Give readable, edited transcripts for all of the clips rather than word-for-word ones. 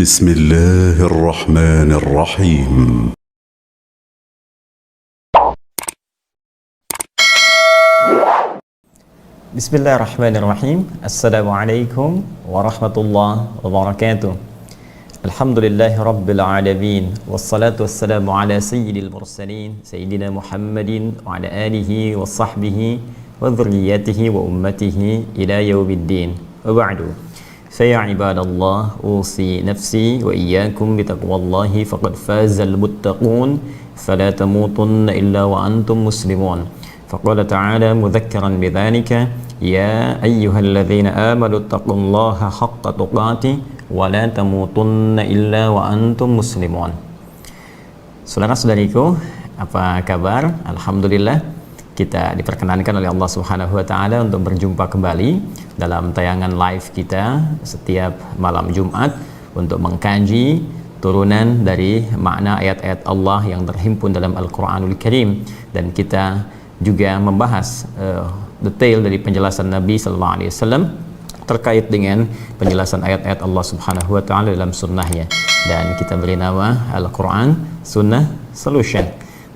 بسم الله الرحمن الرحيم. Bismillahirrahmanirrahim. Assalamualaikum warahmatullahi wabarakatuh. Alhamdulillahi rabbil alamin. Wassalatu wassalamu ala sayyidil mursalin Sayyidina Muhammadin wa ala alihi wa sahbihi wa dhurriyyatihi wa ummatihi ila yaumiddin. Wa ba'du. Faya ibadallah, usi nafsi wa iyyakum bitaqwallahi faqad fazal muttaqun. Fala tamutunna illa wa antum muslimun. Faqala ta'ala mudhakkiran bidzalika ya ayyuhalladzina amanu taqullaha haqqa tuqatih wa la tamutunna illa wa antum muslimun. Saudara-saudariku, apa kabar? Alhamdulillah kita diperkenankan oleh Allah Subhanahu wa taala untuk berjumpa kembali dalam tayangan live kita setiap malam Jumat untuk mengkaji turunan dari makna ayat-ayat Allah yang terhimpun dalam Al-Qur'anul Karim, dan kita juga membahas detail dari penjelasan Nabi Sallallahu Alaihi Wasallam terkait dengan penjelasan ayat-ayat Allah Subhanahu Wa Taala dalam sunnahnya, dan kita beri nama Al-Quran Sunnah Solution.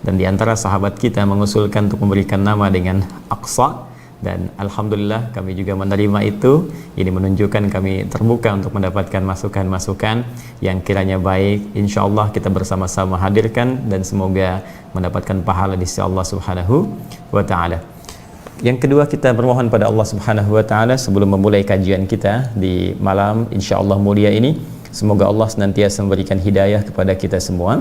Dan diantara sahabat kita mengusulkan untuk memberikan nama dengan Aqsa, dan alhamdulillah kami juga menerima itu. Ini menunjukkan kami terbuka untuk mendapatkan masukan-masukan yang kiranya baik. Insya Allah kita bersama-sama hadirkan dan semoga mendapatkan pahala di sisi Allah Subhanahu wa taala. Yang kedua, kita bermohon pada Allah Subhanahu wa taala sebelum memulai kajian kita di malam insya Allah mulia ini, semoga Allah senantiasa memberikan hidayah kepada kita semua.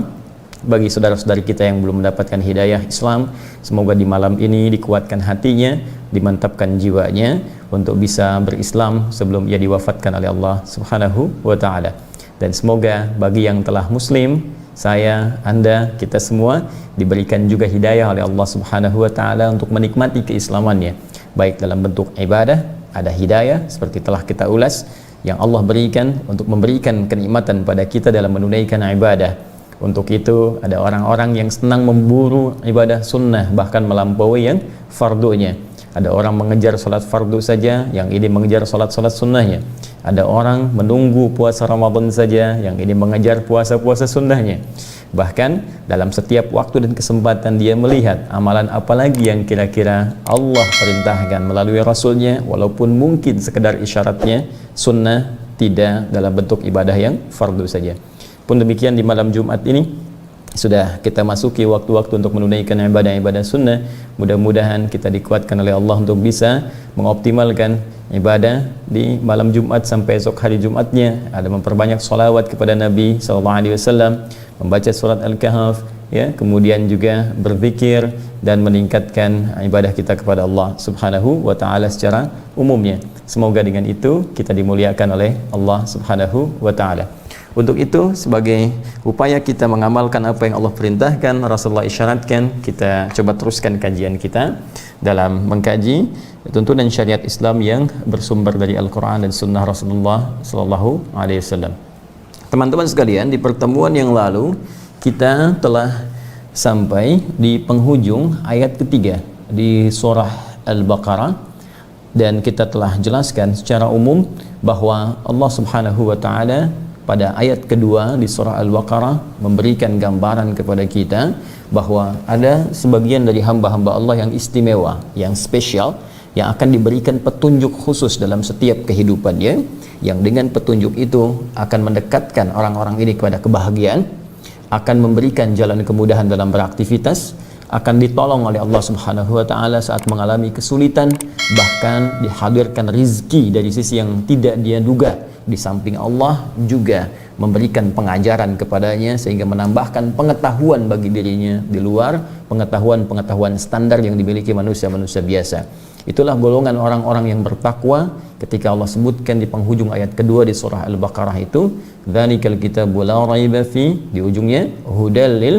Bagi saudara-saudari kita yang belum mendapatkan hidayah Islam, semoga di malam ini dikuatkan hatinya, dimantapkan jiwanya untuk bisa berislam sebelum ia diwafatkan oleh Allah Subhanahu wa taala. Dan semoga bagi yang telah muslim, saya, Anda, kita semua diberikan juga hidayah oleh Allah Subhanahu wa taala untuk menikmati keislamannya, baik dalam bentuk ibadah, ada hidayah seperti telah kita ulas yang Allah berikan untuk memberikan kenikmatan pada kita dalam menunaikan ibadah. Untuk itu ada orang-orang yang senang memburu ibadah sunnah, bahkan melampaui yang fardunya. Ada orang mengejar sholat fardu saja, yang ini mengejar sholat-sholat sunnahnya. Ada orang menunggu puasa Ramadan saja, yang ini mengejar puasa-puasa sunnahnya. Bahkan dalam setiap waktu dan kesempatan dia melihat amalan apa lagi yang kira-kira Allah perintahkan melalui Rasulnya, walaupun mungkin sekedar isyaratnya sunnah, tidak dalam bentuk ibadah yang fardu saja. Pun demikian di malam Jumat ini sudah kita masuki waktu-waktu untuk menunaikan ibadah-ibadah sunnah. Mudah-mudahan kita dikuatkan oleh Allah untuk bisa mengoptimalkan ibadah di malam Jumat sampai esok hari Jumatnya. Ada memperbanyak salawat kepada Nabi SAW, membaca surat Al-Kahf, ya, kemudian juga berzikir dan meningkatkan ibadah kita kepada Allah Subhanahu wa taala secara umumnya. Semoga dengan itu kita dimuliakan oleh Allah Subhanahu wa taala. Untuk itu, sebagai upaya kita mengamalkan apa yang Allah perintahkan, Rasulullah isyaratkan, kita coba teruskan kajian kita dalam mengkaji tuntunan syariat Islam yang bersumber dari Al-Quran dan Sunnah Rasulullah Sallallahu Alaihi Wasallam. Teman-teman sekalian, di pertemuan yang lalu kita telah sampai di penghujung ayat ketiga di surah Al-Baqarah, dan kita telah jelaskan secara umum bahwa Allah Subhanahu wa taala pada ayat kedua di surah Al-Baqarah memberikan gambaran kepada kita bahwa ada sebagian dari hamba-hamba Allah yang istimewa, yang spesial, yang akan diberikan petunjuk khusus dalam setiap kehidupannya, yang dengan petunjuk itu akan mendekatkan orang-orang ini kepada kebahagiaan, akan memberikan jalan kemudahan dalam beraktivitas, akan ditolong oleh Allah Subhanahu wa taala saat mengalami kesulitan, bahkan dihadirkan rizki dari sisi yang tidak dia duga. Di samping Allah juga memberikan pengajaran kepadanya sehingga menambahkan pengetahuan bagi dirinya di luar pengetahuan-pengetahuan standar yang dimiliki manusia-manusia biasa. Itulah golongan orang-orang yang bertakwa ketika Allah sebutkan di penghujung ayat kedua di surah Al-Baqarah itu, dzalikal kitabu la raiba fi, di ujungnya hudal lil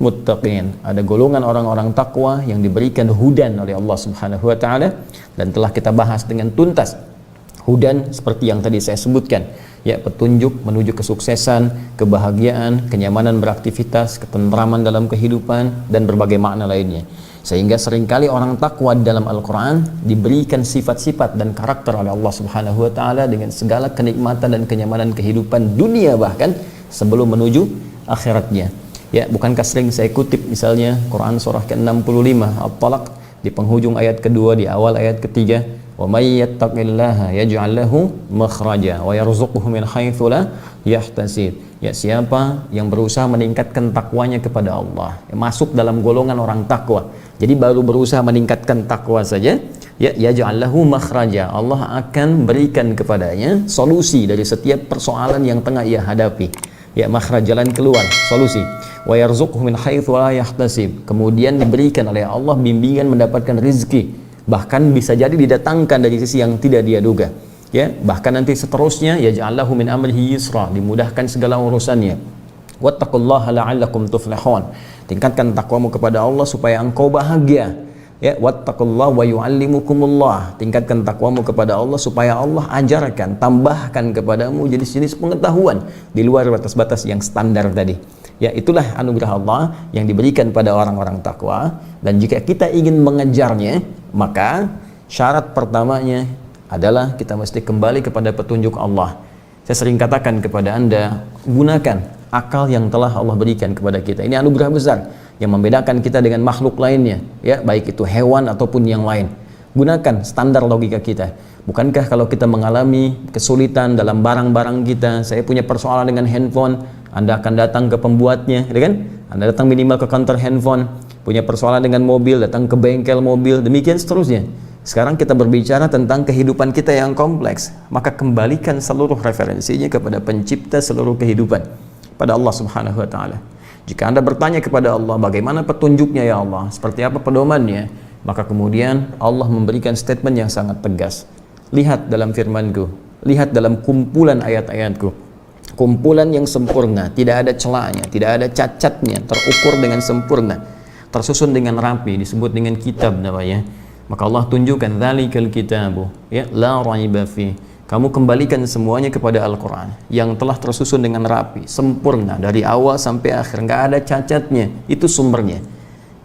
muttaqin. Ada golongan orang-orang takwa yang diberikan hudan oleh Allah Subhanahu wa taala, dan telah kita bahas dengan tuntas. Hudan seperti yang tadi saya sebutkan, ya, petunjuk menuju kesuksesan, kebahagiaan, kenyamanan beraktivitas, ketentraman dalam kehidupan, dan berbagai makna lainnya. Sehingga seringkali orang takwa dalam Al-Quran diberikan sifat-sifat dan karakter oleh Allah Subhanahu wa Ta'ala dengan segala kenikmatan dan kenyamanan kehidupan dunia, bahkan sebelum menuju akhiratnya. Ya, bukankah sering saya kutip misalnya Quran surah ke-65 At-Talaq di penghujung ayat kedua, di awal ayat ketiga, wa may yattaqillaha yaj'al lahu makhraja wa yarzuqhu min haitsu la yahtasib. Ya, siapa yang berusaha meningkatkan takwanya kepada Allah, masuk dalam golongan orang takwa. Jadi baru berusaha meningkatkan takwa saja, ya, yaj'al lahu makhraja, Allah akan berikan kepadanya solusi dari setiap persoalan yang tengah ia hadapi. Ya, makhraj, jalan keluar, solusi. Wa yarzuqhu min haitsu la yahtasib. Kemudian diberikan oleh Allah bimbingan mendapatkan rezeki, bahkan bisa jadi didatangkan dari sisi yang tidak dia duga. Ya, bahkan nanti seterusnya yaj'allahu min amrihi yusra, dimudahkan segala urusannya. Wattaqullaha la'allakum tuflihun. Tingkatkan takwamu kepada Allah supaya engkau bahagia. Ya, wattaqullaha wa yu'allimukumullah. Tingkatkan takwamu kepada Allah supaya Allah ajarkan, tambahkan kepadamu jenis-jenis pengetahuan di luar batas-batas yang standar tadi. Ya, itulah anugerah Allah yang diberikan pada orang-orang takwa, dan jika kita ingin mengejarnya, maka syarat pertamanya adalah kita mesti kembali kepada petunjuk Allah. Saya sering katakan kepada Anda, gunakan akal yang telah Allah berikan kepada kita. Ini anugerah besar yang membedakan kita dengan makhluk lainnya, ya, baik itu hewan ataupun yang lain. Gunakan standar logika kita. Bukankah kalau kita mengalami kesulitan dalam barang-barang kita, saya punya persoalan dengan handphone, Anda akan datang ke pembuatnya, ya kan? Anda datang minimal ke kantor handphone. Punya persoalan dengan mobil, datang ke bengkel mobil, demikian seterusnya. Sekarang kita berbicara tentang kehidupan kita yang kompleks, maka kembalikan seluruh referensinya kepada pencipta seluruh kehidupan, pada Allah Subhanahu wa Ta'ala. Jika Anda bertanya kepada Allah, bagaimana petunjuknya ya Allah, seperti apa pedomannya, maka kemudian Allah memberikan statement yang sangat tegas. Lihat dalam firman-Ku, lihat dalam kumpulan ayat-ayat-Ku, kumpulan yang sempurna, tidak ada celahnya, tidak ada cacatnya, terukur dengan sempurna, tersusun dengan rapi, disebut dengan kitab namanya. Maka Allah tunjukkan dzalikal kitabu, ya, la raiba fi. Kamu kembalikan semuanya kepada Al-Quran yang telah tersusun dengan rapi, sempurna dari awal sampai akhir, nggak ada cacatnya. Itu sumbernya.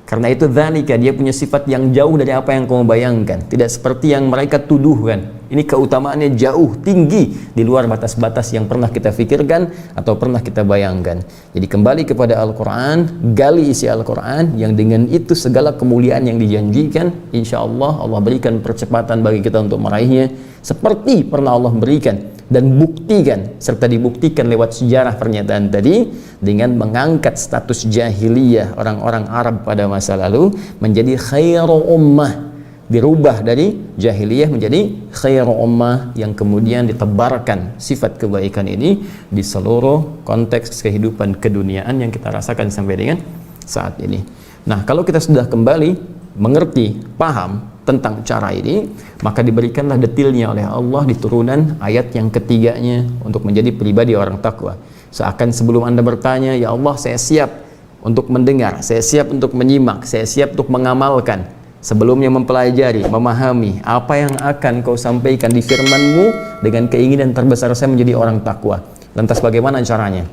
Karena itu dzalika, dia punya sifat yang jauh dari apa yang kamu bayangkan, tidak seperti yang mereka tuduhkan. Ini keutamaannya jauh tinggi di luar batas-batas yang pernah kita pikirkan atau pernah kita bayangkan. Jadi kembali kepada Al-Quran, gali isi Al-Quran yang dengan itu segala kemuliaan yang dijanjikan, insya Allah Allah berikan percepatan bagi kita untuk meraihnya, seperti pernah Allah berikan dan buktikan, serta dibuktikan lewat sejarah pernyataan tadi, dengan mengangkat status jahiliyah orang-orang Arab pada masa lalu menjadi khairu ummah, dirubah dari jahiliyah menjadi khairu ummah, yang kemudian ditebarkan sifat kebaikan ini di seluruh konteks kehidupan keduniaan yang kita rasakan sampai dengan saat ini. Nah, kalau kita sudah kembali mengerti, paham tentang cara ini, maka diberikanlah detailnya oleh Allah di turunan ayat yang ketiganya untuk menjadi pribadi orang takwa. Seakan sebelum Anda bertanya, ya Allah, saya siap untuk mendengar, saya siap untuk menyimak, saya siap untuk mengamalkan, sebelumnya mempelajari, memahami apa yang akan kau sampaikan di firman-Mu dengan keinginan terbesar saya menjadi orang takwa. Lantas bagaimana caranya?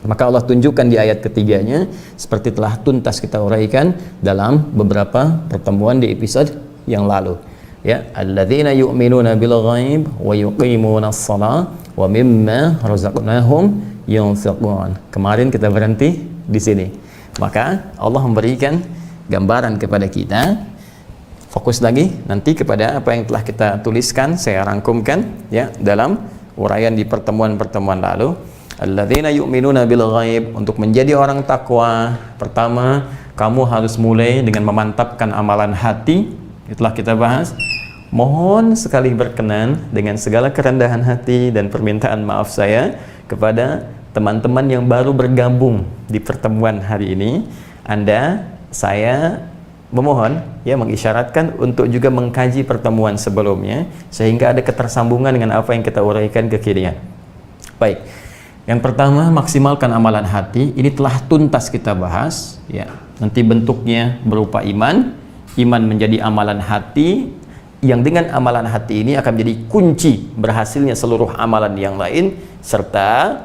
Maka Allah tunjukkan di ayat ketiganya, seperti telah tuntas kita uraikan dalam beberapa pertemuan di episode yang lalu, ya, alladzina yu'minuna bil ghaib wa yuqimuna as-shalah wa mimma razaqnahum yunfiqun. Kemarin kita berhenti di sini. Maka Allah memberikan gambaran kepada kita. Fokus lagi nanti kepada apa yang telah kita tuliskan, saya rangkumkan, ya, dalam uraian di pertemuan-pertemuan lalu. Alladzina yu'minuna bil ghaib, untuk menjadi orang takwa, pertama kamu harus mulai dengan memantapkan amalan hati. Itulah kita bahas. Mohon sekali berkenan dengan segala kerendahan hati dan permintaan maaf saya kepada teman-teman yang baru bergabung di pertemuan hari ini. Saya memohon, ya, mengisyaratkan untuk juga mengkaji pertemuan sebelumnya sehingga ada ketersambungan dengan apa yang kita uraikan kekinian. Baik. Yang pertama, maksimalkan amalan hati. Ini telah tuntas kita bahas, ya. Nanti bentuknya berupa iman. Iman menjadi amalan hati, yang dengan amalan hati ini akan menjadi kunci berhasilnya seluruh amalan yang lain, serta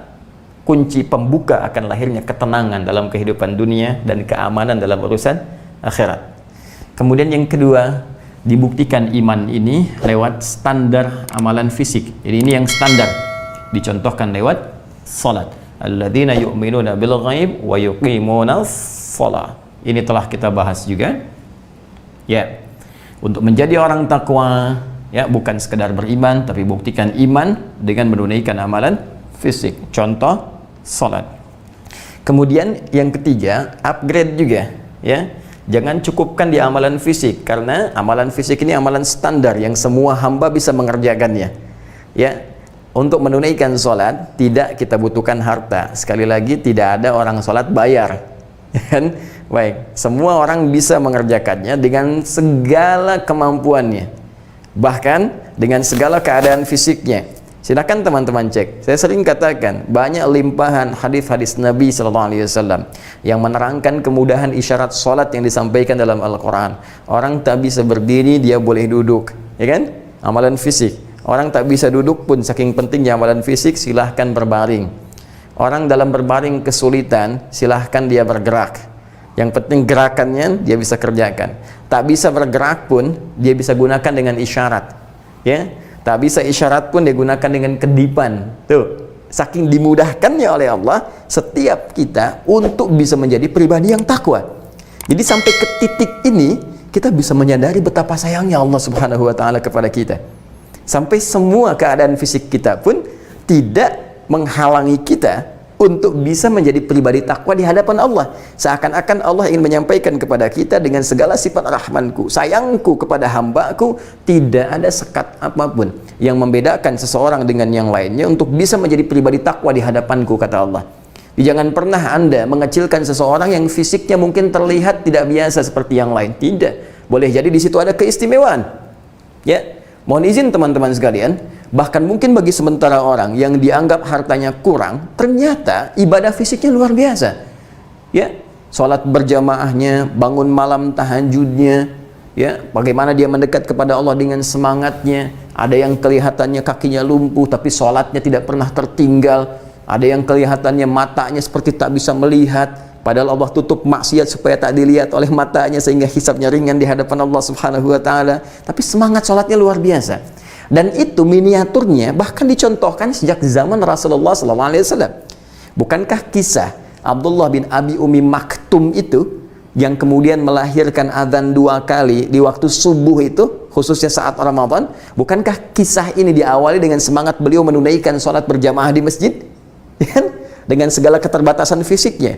kunci pembuka akan lahirnya ketenangan dalam kehidupan dunia dan keamanan dalam urusan akhirat. Kemudian yang kedua, dibuktikan iman ini lewat standar amalan fisik. Jadi ini yang standar, dicontohkan lewat salat. Alladzina yu'minuna bil ghaib wa yuqimuna shalah. Ini telah kita bahas juga. Ya. Untuk menjadi orang takwa, ya, bukan sekedar beriman, tapi buktikan iman dengan menunaikan amalan fisik. Contoh salat. Kemudian yang ketiga, upgrade juga, ya. Jangan cukupkan di amalan fisik, karena amalan fisik ini amalan standar yang semua hamba bisa mengerjakannya. Ya. Untuk menunaikan salat tidak kita butuhkan harta. Sekali lagi, tidak ada orang salat bayar. Kan? Baik, semua orang bisa mengerjakannya dengan segala kemampuannya, bahkan dengan segala keadaan fisiknya. Silakan teman-teman cek. Saya sering katakan, banyak limpahan hadis-hadis Nabi SAW yang menerangkan kemudahan isyarat sholat yang disampaikan dalam Al-Quran. Orang tak bisa berdiri, dia boleh duduk, ya kan? Amalan fisik. Orang tak bisa duduk pun, saking pentingnya amalan fisik, silahkan berbaring. Orang dalam berbaring kesulitan, silahkan dia bergerak. Yang penting gerakannya dia bisa kerjakan. Tak bisa bergerak pun dia bisa gunakan dengan isyarat. Ya, tak bisa isyarat pun dia gunakan dengan kedipan. Tuh, saking dimudahkannya oleh Allah setiap kita untuk bisa menjadi pribadi yang takwa. Jadi sampai ke titik ini kita bisa menyadari betapa sayangnya Allah Subhanahu wa taala kepada kita. Sampai semua keadaan fisik kita pun tidak menghalangi kita untuk bisa menjadi pribadi takwa di hadapan Allah. Seakan-akan Allah ingin menyampaikan kepada kita dengan segala sifat rahmanku, sayangku kepada hambaku, tidak ada sekat apapun yang membedakan seseorang dengan yang lainnya untuk bisa menjadi pribadi takwa di hadapanku, kata Allah. Jangan pernah Anda mengecilkan seseorang yang fisiknya mungkin terlihat tidak biasa seperti yang lain. Tidak. Boleh jadi di situ ada keistimewaan. Ya. Mohon izin teman-teman sekalian, bahkan mungkin bagi sementara orang yang dianggap hartanya kurang, ternyata ibadah fisiknya luar biasa. Ya, sholat berjamaahnya, bangun malam tahajudnya, ya, bagaimana dia mendekat kepada Allah dengan semangatnya. Ada yang kelihatannya kakinya lumpuh tapi sholatnya tidak pernah tertinggal. Ada yang kelihatannya matanya seperti tak bisa melihat, padahal Allah tutup maksiat supaya tak dilihat oleh matanya sehingga hisabnya ringan di hadapan Allah Subhanahu wa taala. Tapi semangat sholatnya luar biasa. Dan itu miniaturnya bahkan dicontohkan sejak zaman Rasulullah SAW. Bukankah kisah Abdullah bin Abi Umi Maktum itu yang kemudian melahirkan azan 2 kali di waktu subuh itu, khususnya saat Ramadan? Bukankah kisah ini diawali dengan semangat beliau menunaikan sholat berjamaah di masjid? Dengan segala keterbatasan fisiknya.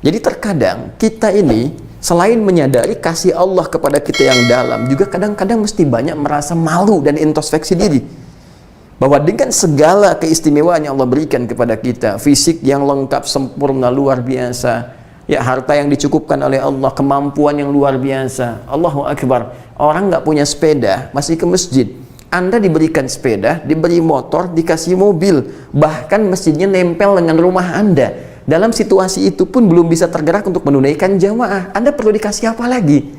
Jadi terkadang kita ini selain menyadari kasih Allah kepada kita yang dalam, juga kadang-kadang mesti banyak merasa malu dan introspeksi diri. Bahwa dengan segala keistimewaan yang Allah berikan kepada kita, fisik yang lengkap, sempurna, luar biasa, ya, harta yang dicukupkan oleh Allah, kemampuan yang luar biasa, Allahu Akbar. Orang nggak punya sepeda, masih ke masjid. Anda diberikan sepeda, diberi motor, dikasih mobil, bahkan masjidnya nempel dengan rumah Anda. Dalam situasi itu pun belum bisa tergerak untuk menunaikan jamaah. Anda perlu dikasih apa lagi?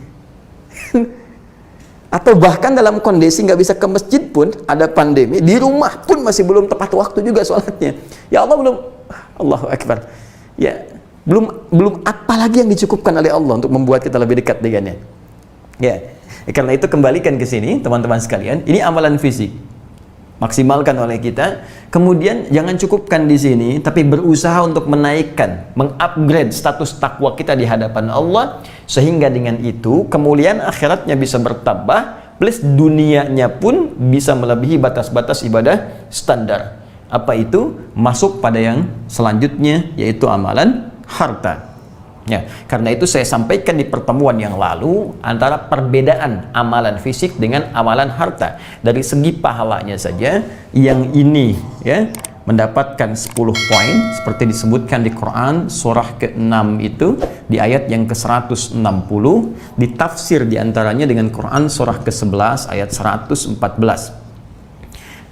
Atau bahkan dalam kondisi nggak bisa ke masjid pun, ada pandemi, di rumah pun masih belum tepat waktu juga sholatnya. Ya Allah, belum, Allahu Akbar. Ya, belum apa lagi yang dicukupkan oleh Allah untuk membuat kita lebih dekat dengannya. Ya, karena itu kembalikan ke sini teman-teman sekalian. Ini amalan fisik, maksimalkan oleh kita. Kemudian jangan cukupkan di sini, tapi berusaha untuk menaikkan, mengupgrade status takwa kita di hadapan Allah, sehingga dengan itu kemuliaan akhiratnya bisa bertambah, plus dunianya pun bisa melebihi batas-batas ibadah standar. Apa itu? Masuk pada yang selanjutnya, yaitu amalan harta. Ya, karena itu saya sampaikan di pertemuan yang lalu antara perbedaan amalan fisik dengan amalan harta. Dari segi pahalanya saja, yang ini ya mendapatkan 10 poin seperti disebutkan di Quran surah ke-6 itu di ayat yang ke-160, ditafsir diantaranya dengan Quran surah ke-11 ayat 114.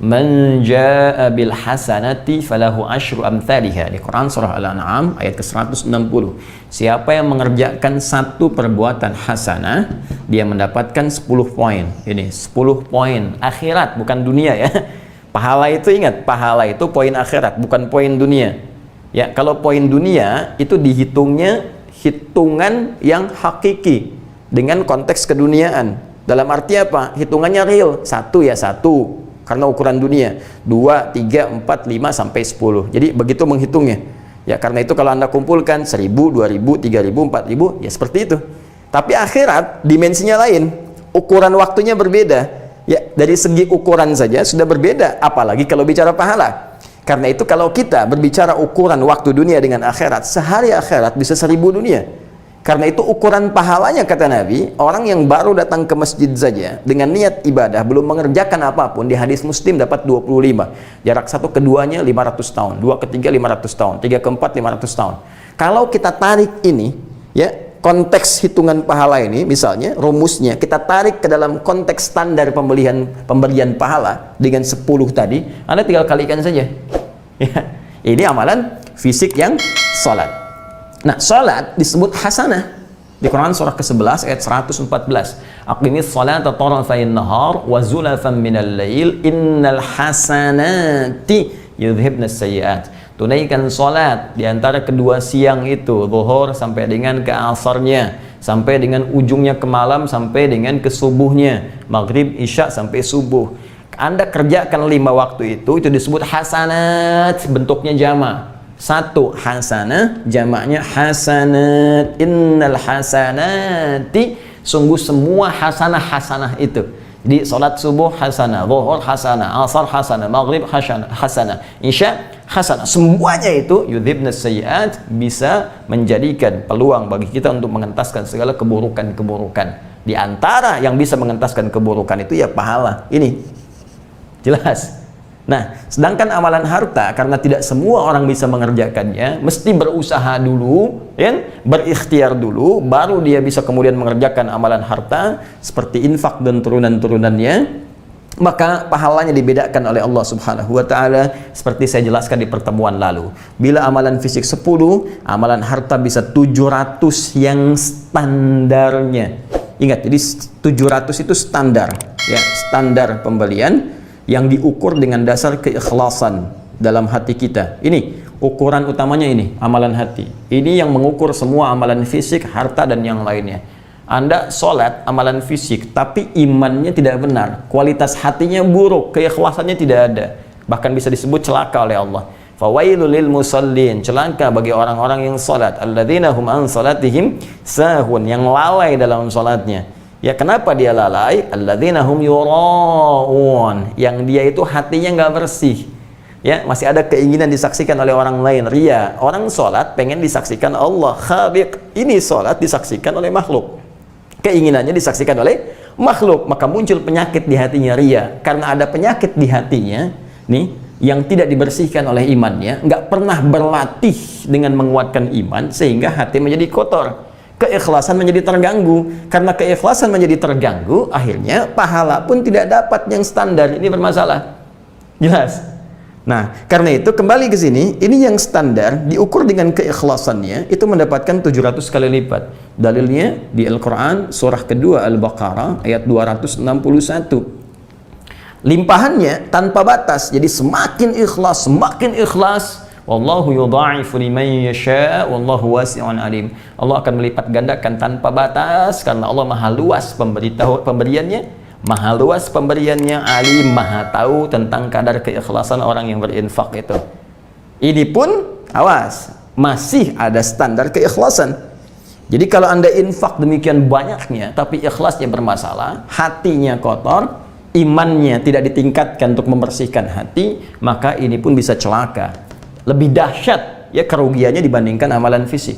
Man jaa bil hasanati falahu asyru amthaliha, di Quran surah Al-An'am ayat ke-160. Siapa yang mengerjakan satu perbuatan hasanah, dia mendapatkan 10 poin. Ini 10 poin akhirat, bukan dunia ya. Pahala itu, ingat, pahala itu poin akhirat, bukan poin dunia. Ya, kalau poin dunia itu dihitungnya hitungan yang hakiki. dengan konteks keduniaan. Dalam arti apa? Hitungannya real. 1 ya 1 karena ukuran dunia. 2, 3, 4, 5 sampai 10. Jadi begitu menghitungnya. Ya karena itu kalau Anda kumpulkan 1000, 2000, 3000, 4000 ya seperti itu. Tapi akhirat dimensinya lain. Ukuran waktunya berbeda. Ya dari segi ukuran saja sudah berbeda, apalagi kalau bicara pahala. Karena itu kalau kita berbicara ukuran waktu dunia dengan akhirat, sehari akhirat bisa 1000 dunia. Karena itu ukuran pahalanya, kata Nabi, orang yang baru datang ke masjid saja dengan niat ibadah, belum mengerjakan apapun, di hadis Muslim dapat 25. Jarak satu keduanya 500 tahun, 2 ketiga 500 tahun, 3 keempat 500 tahun. Kalau kita tarik ini, ya konteks hitungan pahala ini, misalnya rumusnya kita tarik ke dalam konteks standar pemberian pahala dengan 10 tadi, Anda tinggal kalikan saja. Ya, ini amalan fisik yang salat. Nah, salat disebut hasanah di Quran surah ke-11 ayat 114. Aqimis salata tarafay nahar wa zulafan minal lail innal hasanati yudhibnas sayyi'at. Tunaikan salat di antara kedua siang itu, zuhur sampai dengan ke asarnya, sampai dengan ujungnya ke malam, sampai dengan ke subuhnya, maghrib, isya sampai subuh. Anda kerjakan 5 waktu itu disebut hasanat, bentuknya jama'. 1 hasanah, jamaknya hasanat. Innal hasanati, sungguh semua hasanah itu. Jadi salat subuh hasanah, zuhur hasanah, asar hasanah, maghrib hasanah, isya hasanah. Semuanya itu yudhibnas sayyi'at, bisa menjadikan peluang bagi kita untuk mengentaskan segala keburukan-keburukan. Di antara yang bisa mengentaskan keburukan itu ya pahala. Ini jelas. Nah, sedangkan amalan harta, karena tidak semua orang bisa mengerjakannya, mesti berusaha dulu, ya, berikhtiar dulu, baru dia bisa kemudian mengerjakan amalan harta seperti infak dan turunan-turunannya. Maka pahalanya dibedakan oleh Allah Subhanahu wa Ta'ala, seperti saya jelaskan di pertemuan lalu. Bila amalan fisik 10, amalan harta bisa 700 yang standarnya. Ingat, jadi 700 itu standar, ya, standar pembelian yang diukur dengan dasar keikhlasan dalam hati kita. Ini ukuran utamanya, ini amalan hati. Ini yang mengukur semua amalan fisik, harta dan yang lainnya. Anda sholat amalan fisik tapi imannya tidak benar, kualitas hatinya buruk, keikhlasannya tidak ada, bahkan bisa disebut celaka oleh Allah. Fawailul lil musallin, celaka bagi orang-orang yang sholat, alladzina hum an sholatihim sahun, yang lalai dalam sholatnya. Ya kenapa dia lalai? Alladzina hum yura'un, yang dia itu hatinya nggak bersih. Ya, masih ada keinginan disaksikan oleh orang lain, ria. Orang sholat pengen disaksikan Allah, khabiq. Ini sholat disaksikan oleh makhluk. Keinginannya disaksikan oleh makhluk, maka muncul penyakit di hatinya, ria. Karena ada penyakit di hatinya, nih, yang tidak dibersihkan oleh imannya, nggak pernah berlatih dengan menguatkan iman, sehingga hati menjadi kotor. Keikhlasan menjadi terganggu. Karena keikhlasan menjadi terganggu, akhirnya pahala pun tidak dapat yang standar. Ini bermasalah. Jelas? Nah, karena itu kembali ke sini, ini yang standar diukur dengan keikhlasannya itu mendapatkan 700 kali lipat. Dalilnya di Al-Qur'an surah kedua Al-Baqarah ayat 261. Limpahannya tanpa batas. Jadi semakin ikhlas, wallahu yudha'ifu liman yasha' wallahu wasi'un alim. Allah akan melipat gandakan tanpa batas karena Allah maha luas pemberiannya, maha luas pemberiannya, alim, maha tahu tentang kadar keikhlasan orang yang berinfak itu. Ini pun awas, masih ada standar keikhlasan. Jadi kalau Anda infak demikian banyaknya tapi ikhlasnya bermasalah, hatinya kotor, imannya tidak ditingkatkan untuk membersihkan hati, maka ini pun bisa celaka. Lebih dahsyat ya kerugiannya dibandingkan amalan fisik.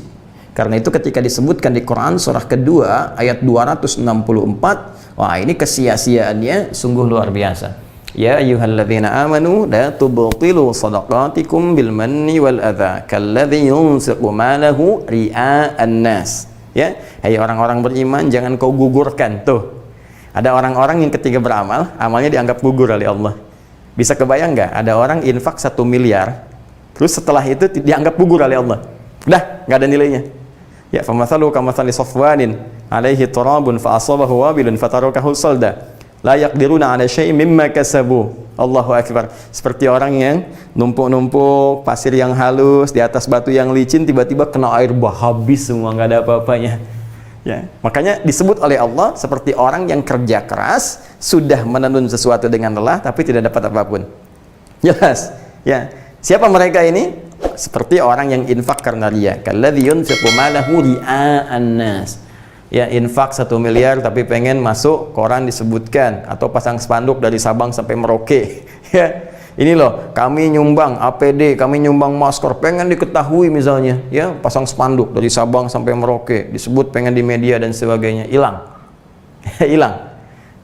Karena itu ketika disebutkan di Quran surah kedua ayat 264, wah ini kesia-siaannya sungguh luar biasa. Ya ayyuhalladzina amanu la tubtilu shadaqatikum bil manni wal adza kalladzi yunfiqu malahu ria'an nas. Ya, hai orang-orang beriman, jangan kau gugurkan. Tuh, ada orang-orang yang ketika beramal, amalnya dianggap gugur oleh Allah. Bisa kebayang nggak? Ada orang infak 1 miliar, terus setelah itu dianggap gugur oleh Allah. Udah, nggak ada nilainya. Ya, famathalu kamathali safwanin alaihi turabun fa asabahu wabilun fatarakahu salda. La yaqdiruna ala syai'in mimma kasabu. Allahu akbar. Seperti orang yang numpuk-numpuk pasir yang halus di atas batu yang licin, tiba-tiba kena air bah, habis semua, nggak ada apa-apanya. Ya, makanya disebut oleh Allah seperti orang yang kerja keras, sudah menenun sesuatu dengan lelah tapi tidak dapat apapun. Jelas? Ya. Siapa mereka ini? Seperti orang yang infak karena riya. Kalladzi yunfiqu malahu ria'an nas. Ya, infak 1 miliar tapi pengen masuk koran disebutkan, atau pasang spanduk dari Sabang sampai Merauke. Ya. Ini loh, kami nyumbang APD, kami nyumbang masker, pengen diketahui misalnya, ya, pasang spanduk dari Sabang sampai Merauke, disebut pengen di media dan sebagainya, hilang. Hilang.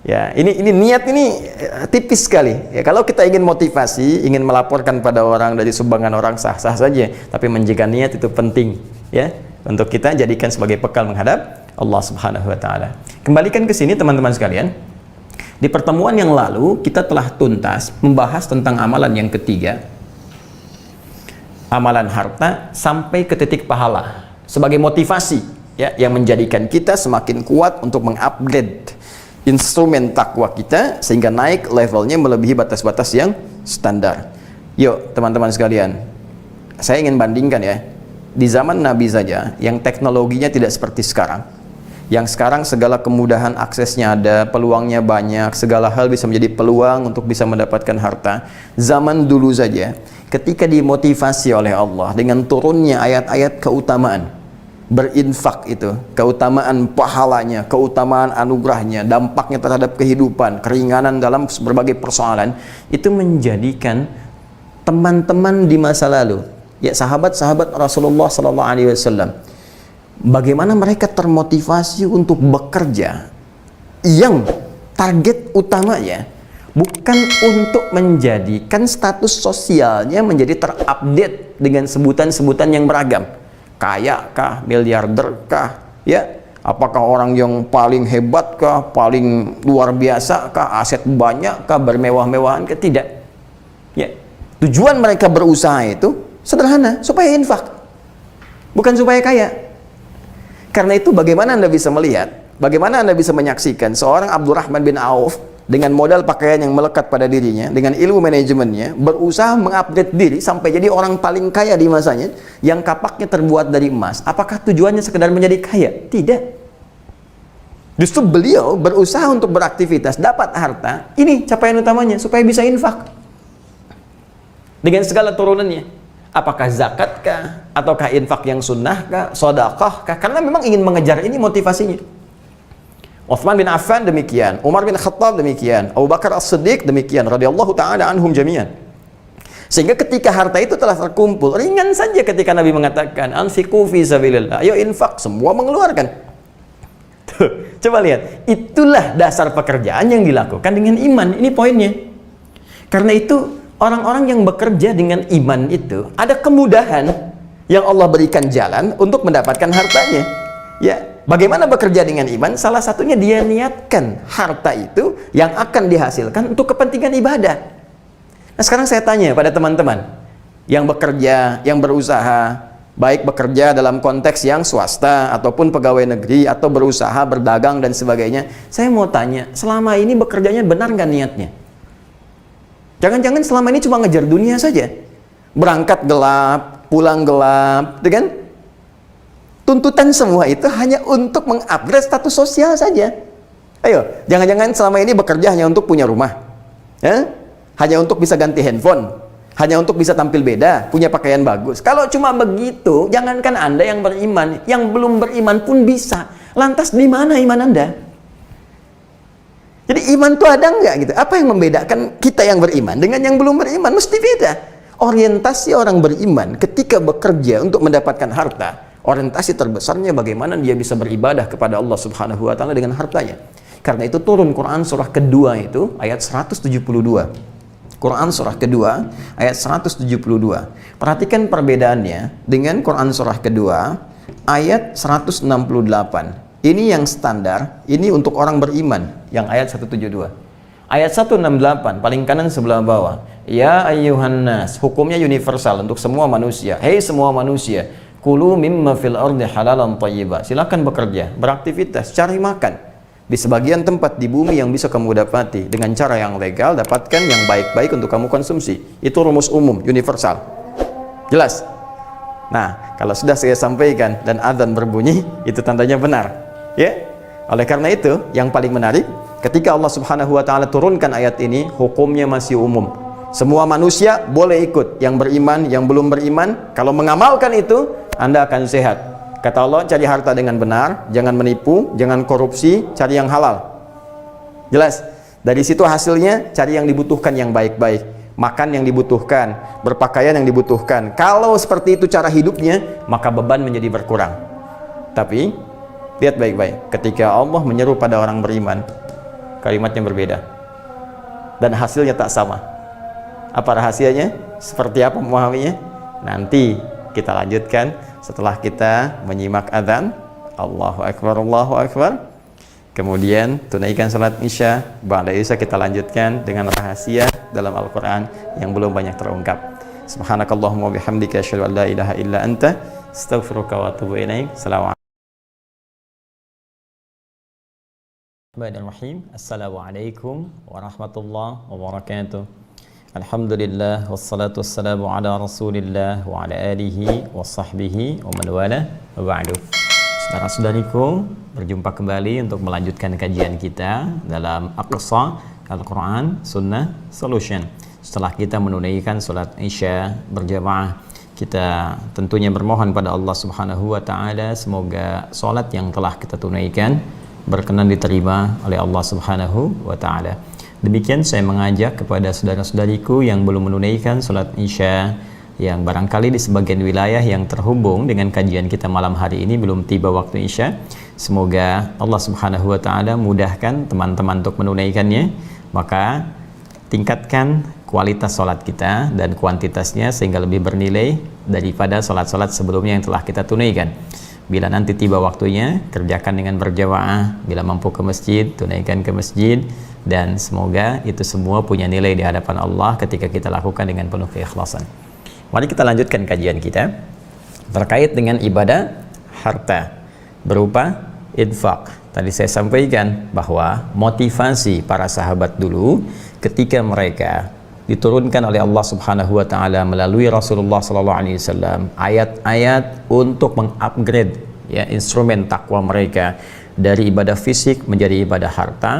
Ya, ini niat ini tipis sekali. Ya, kalau kita ingin motivasi, ingin melaporkan pada orang dari sumbangan orang, sah-sah saja, tapi menjaga niat itu penting, ya, untuk kita jadikan sebagai bekal menghadap Allah Subhanahu wa taala. Kembalikan ke sini teman-teman sekalian. Di pertemuan yang lalu kita telah tuntas membahas tentang amalan yang ketiga, amalan harta sampai ke titik pahala sebagai motivasi, ya, yang menjadikan kita semakin kuat untuk mengupgrade instrumen takwa kita sehingga naik levelnya melebihi batas-batas yang standar. Yuk teman-teman sekalian, saya ingin bandingkan ya, di zaman Nabi saja yang teknologinya tidak seperti sekarang, yang sekarang segala kemudahan aksesnya ada, peluangnya banyak, segala hal bisa menjadi peluang untuk bisa mendapatkan harta. Zaman dulu saja, ketika dimotivasi oleh Allah dengan turunnya ayat-ayat keutamaan berinfak itu, keutamaan pahalanya, keutamaan anugerahnya, dampaknya terhadap kehidupan, keringanan dalam berbagai persoalan, itu menjadikan teman-teman di masa lalu, ya, sahabat-sahabat Rasulullah SAW, bagaimana mereka termotivasi untuk bekerja yang target utamanya bukan untuk menjadikan status sosialnya menjadi terupdate dengan sebutan-sebutan yang beragam, kaya kah, miliarder kah, ya, apakah orang yang paling hebat kah, paling luar biasa kah, aset banyak kah, bermewah-mewahan kah, tidak, ya. Tujuan mereka berusaha itu sederhana, supaya infak, bukan supaya kaya. Karena itu bagaimana Anda bisa melihat, bagaimana Anda bisa menyaksikan seorang Abdurrahman bin Auf dengan modal pakaian yang melekat pada dirinya, dengan ilmu manajemennya, berusaha mengupgrade diri sampai jadi orang paling kaya di masanya, yang kapaknya terbuat dari emas. Apakah tujuannya sekedar menjadi kaya? Tidak. Justru beliau berusaha untuk beraktivitas, dapat harta, ini capaian utamanya, supaya bisa infak dengan segala turunannya. Apakah zakat kah, ataukah infak yang sunnah kah, sedekah kah? Karena memang ingin mengejar ini motivasinya. Utsman bin Affan demikian, Umar bin Khattab demikian, Abu Bakar As-Siddiq demikian, radhiyallahu taala anhum jami'an. Sehingga ketika harta itu telah terkumpul, ringan saja ketika Nabi mengatakan anfiqu fi sabilillah, ayo infak, semua mengeluarkan. Tuh, coba lihat, itulah dasar pekerjaan yang dilakukan dengan iman. Ini poinnya. Karena itu orang-orang yang bekerja dengan iman itu ada kemudahan yang Allah berikan jalan untuk mendapatkan hartanya. Ya, bagaimana bekerja dengan iman? Salah satunya dia niatkan harta itu yang akan dihasilkan untuk kepentingan ibadah. Nah, sekarang saya tanya pada teman-teman yang bekerja, yang berusaha, baik bekerja dalam konteks yang swasta ataupun pegawai negeri atau berusaha, berdagang dan sebagainya. Saya mau tanya, selama ini bekerjanya benar nggak niatnya? Jangan-jangan selama ini cuma ngejar dunia saja. Berangkat gelap, pulang gelap, gitu kan? Tuntutan semua itu hanya untuk mengupgrade status sosial saja. Ayo, jangan-jangan selama ini bekerja hanya untuk punya rumah, ya? Hanya untuk bisa ganti handphone, hanya untuk bisa tampil beda, punya pakaian bagus. Kalau cuma begitu, jangankan Anda yang beriman, yang belum beriman pun bisa. Lantas di mana iman Anda? Jadi iman itu ada nggak gitu? Apa yang membedakan kita yang beriman dengan yang belum beriman? Mesti beda. Orientasi orang beriman ketika bekerja untuk mendapatkan harta, orientasi terbesarnya bagaimana dia bisa beribadah kepada Allah Subhanahu wa taala dengan hartanya. Karena itu turun Quran surah kedua itu ayat 172. Quran surah kedua ayat 172. Perhatikan perbedaannya dengan Quran surah kedua ayat 168. Ini yang standar, ini untuk orang beriman, yang ayat 172. Ayat 168, paling kanan sebelah bawah. Ya ayyuhan nas, hukumnya universal untuk semua manusia. Hei semua manusia, kulu mimma fil ardi halalan thayyiba. Silakan bekerja, beraktivitas, cari makan di sebagian tempat di bumi yang bisa kamu dapati dengan cara yang legal, dapatkan yang baik-baik untuk kamu konsumsi. Itu rumus umum, universal. Jelas? Nah, kalau sudah saya sampaikan dan adzan berbunyi, itu tandanya benar. Ya. Oleh karena itu, yang paling menarik, ketika Allah Subhanahu wa taala turunkan ayat ini, hukumnya masih umum. Semua manusia boleh ikut, yang beriman, yang belum beriman. Kalau mengamalkan itu, Anda akan sehat. Kata Allah, cari harta dengan benar, jangan menipu, jangan korupsi, cari yang halal. Jelas? Dari situ hasilnya, cari yang dibutuhkan yang baik-baik, makan yang dibutuhkan, berpakaian yang dibutuhkan. Kalau seperti itu cara hidupnya, maka beban menjadi berkurang. Tapi lihat baik-baik, ketika Allah menyeru pada orang beriman, kalimatnya berbeda dan hasilnya tak sama. Apa rahasianya? Seperti apa memahaminya? Nanti kita lanjutkan setelah kita menyimak adzan. Allahu Akbar, Allahu Akbar. Kemudian tunaikan salat Isya. Ba'da Isya kita lanjutkan dengan rahasia dalam Al-Quran yang belum banyak terungkap. Subhanakallahumma bihamdika asyhadu an la ilaha illa anta astaghfiruka wa atubu ilaik. Bismillahirrahmanirrahim. Assalamualaikum warahmatullahi wabarakatuh. Alhamdulillah wassalatu wassalamu ala Rasulillah wa ala alihi wa sahbihi wa man wala wa ba'du. Saudara-saudariku, berjumpa kembali untuk melanjutkan kajian kita dalam Aqsa Al-Quran Sunnah Solution. Setelah kita menunaikan salat Isya berjamaah, kita tentunya bermohon pada Allah Subhanahu wa taala semoga salat yang telah kita tunaikan berkenan diterima oleh Allah Subhanahu wa taala. Demikian saya mengajak kepada saudara-saudariku yang belum menunaikan salat Isya, yang barangkali di sebagian wilayah yang terhubung dengan kajian kita malam hari ini belum tiba waktu Isya. Semoga Allah Subhanahu wa taala mudahkan teman-teman untuk menunaikannya. Maka tingkatkan kualitas salat kita dan kuantitasnya sehingga lebih bernilai daripada salat-salat sebelumnya yang telah kita tunaikan. Bila nanti tiba waktunya, kerjakan dengan berjamaah. Bila mampu ke masjid, tunaikan ke masjid. Dan semoga itu semua punya nilai di hadapan Allah ketika kita lakukan dengan penuh keikhlasan. Mari kita lanjutkan kajian kita terkait dengan ibadah harta berupa infak. Tadi saya sampaikan bahwa motivasi para sahabat dulu ketika mereka diturunkan oleh Allah Subhanahu wa taala melalui Rasulullah sallallahu alaihi wasallam ayat-ayat untuk mengupgrade ya instrumen takwa mereka dari ibadah fisik menjadi ibadah harta.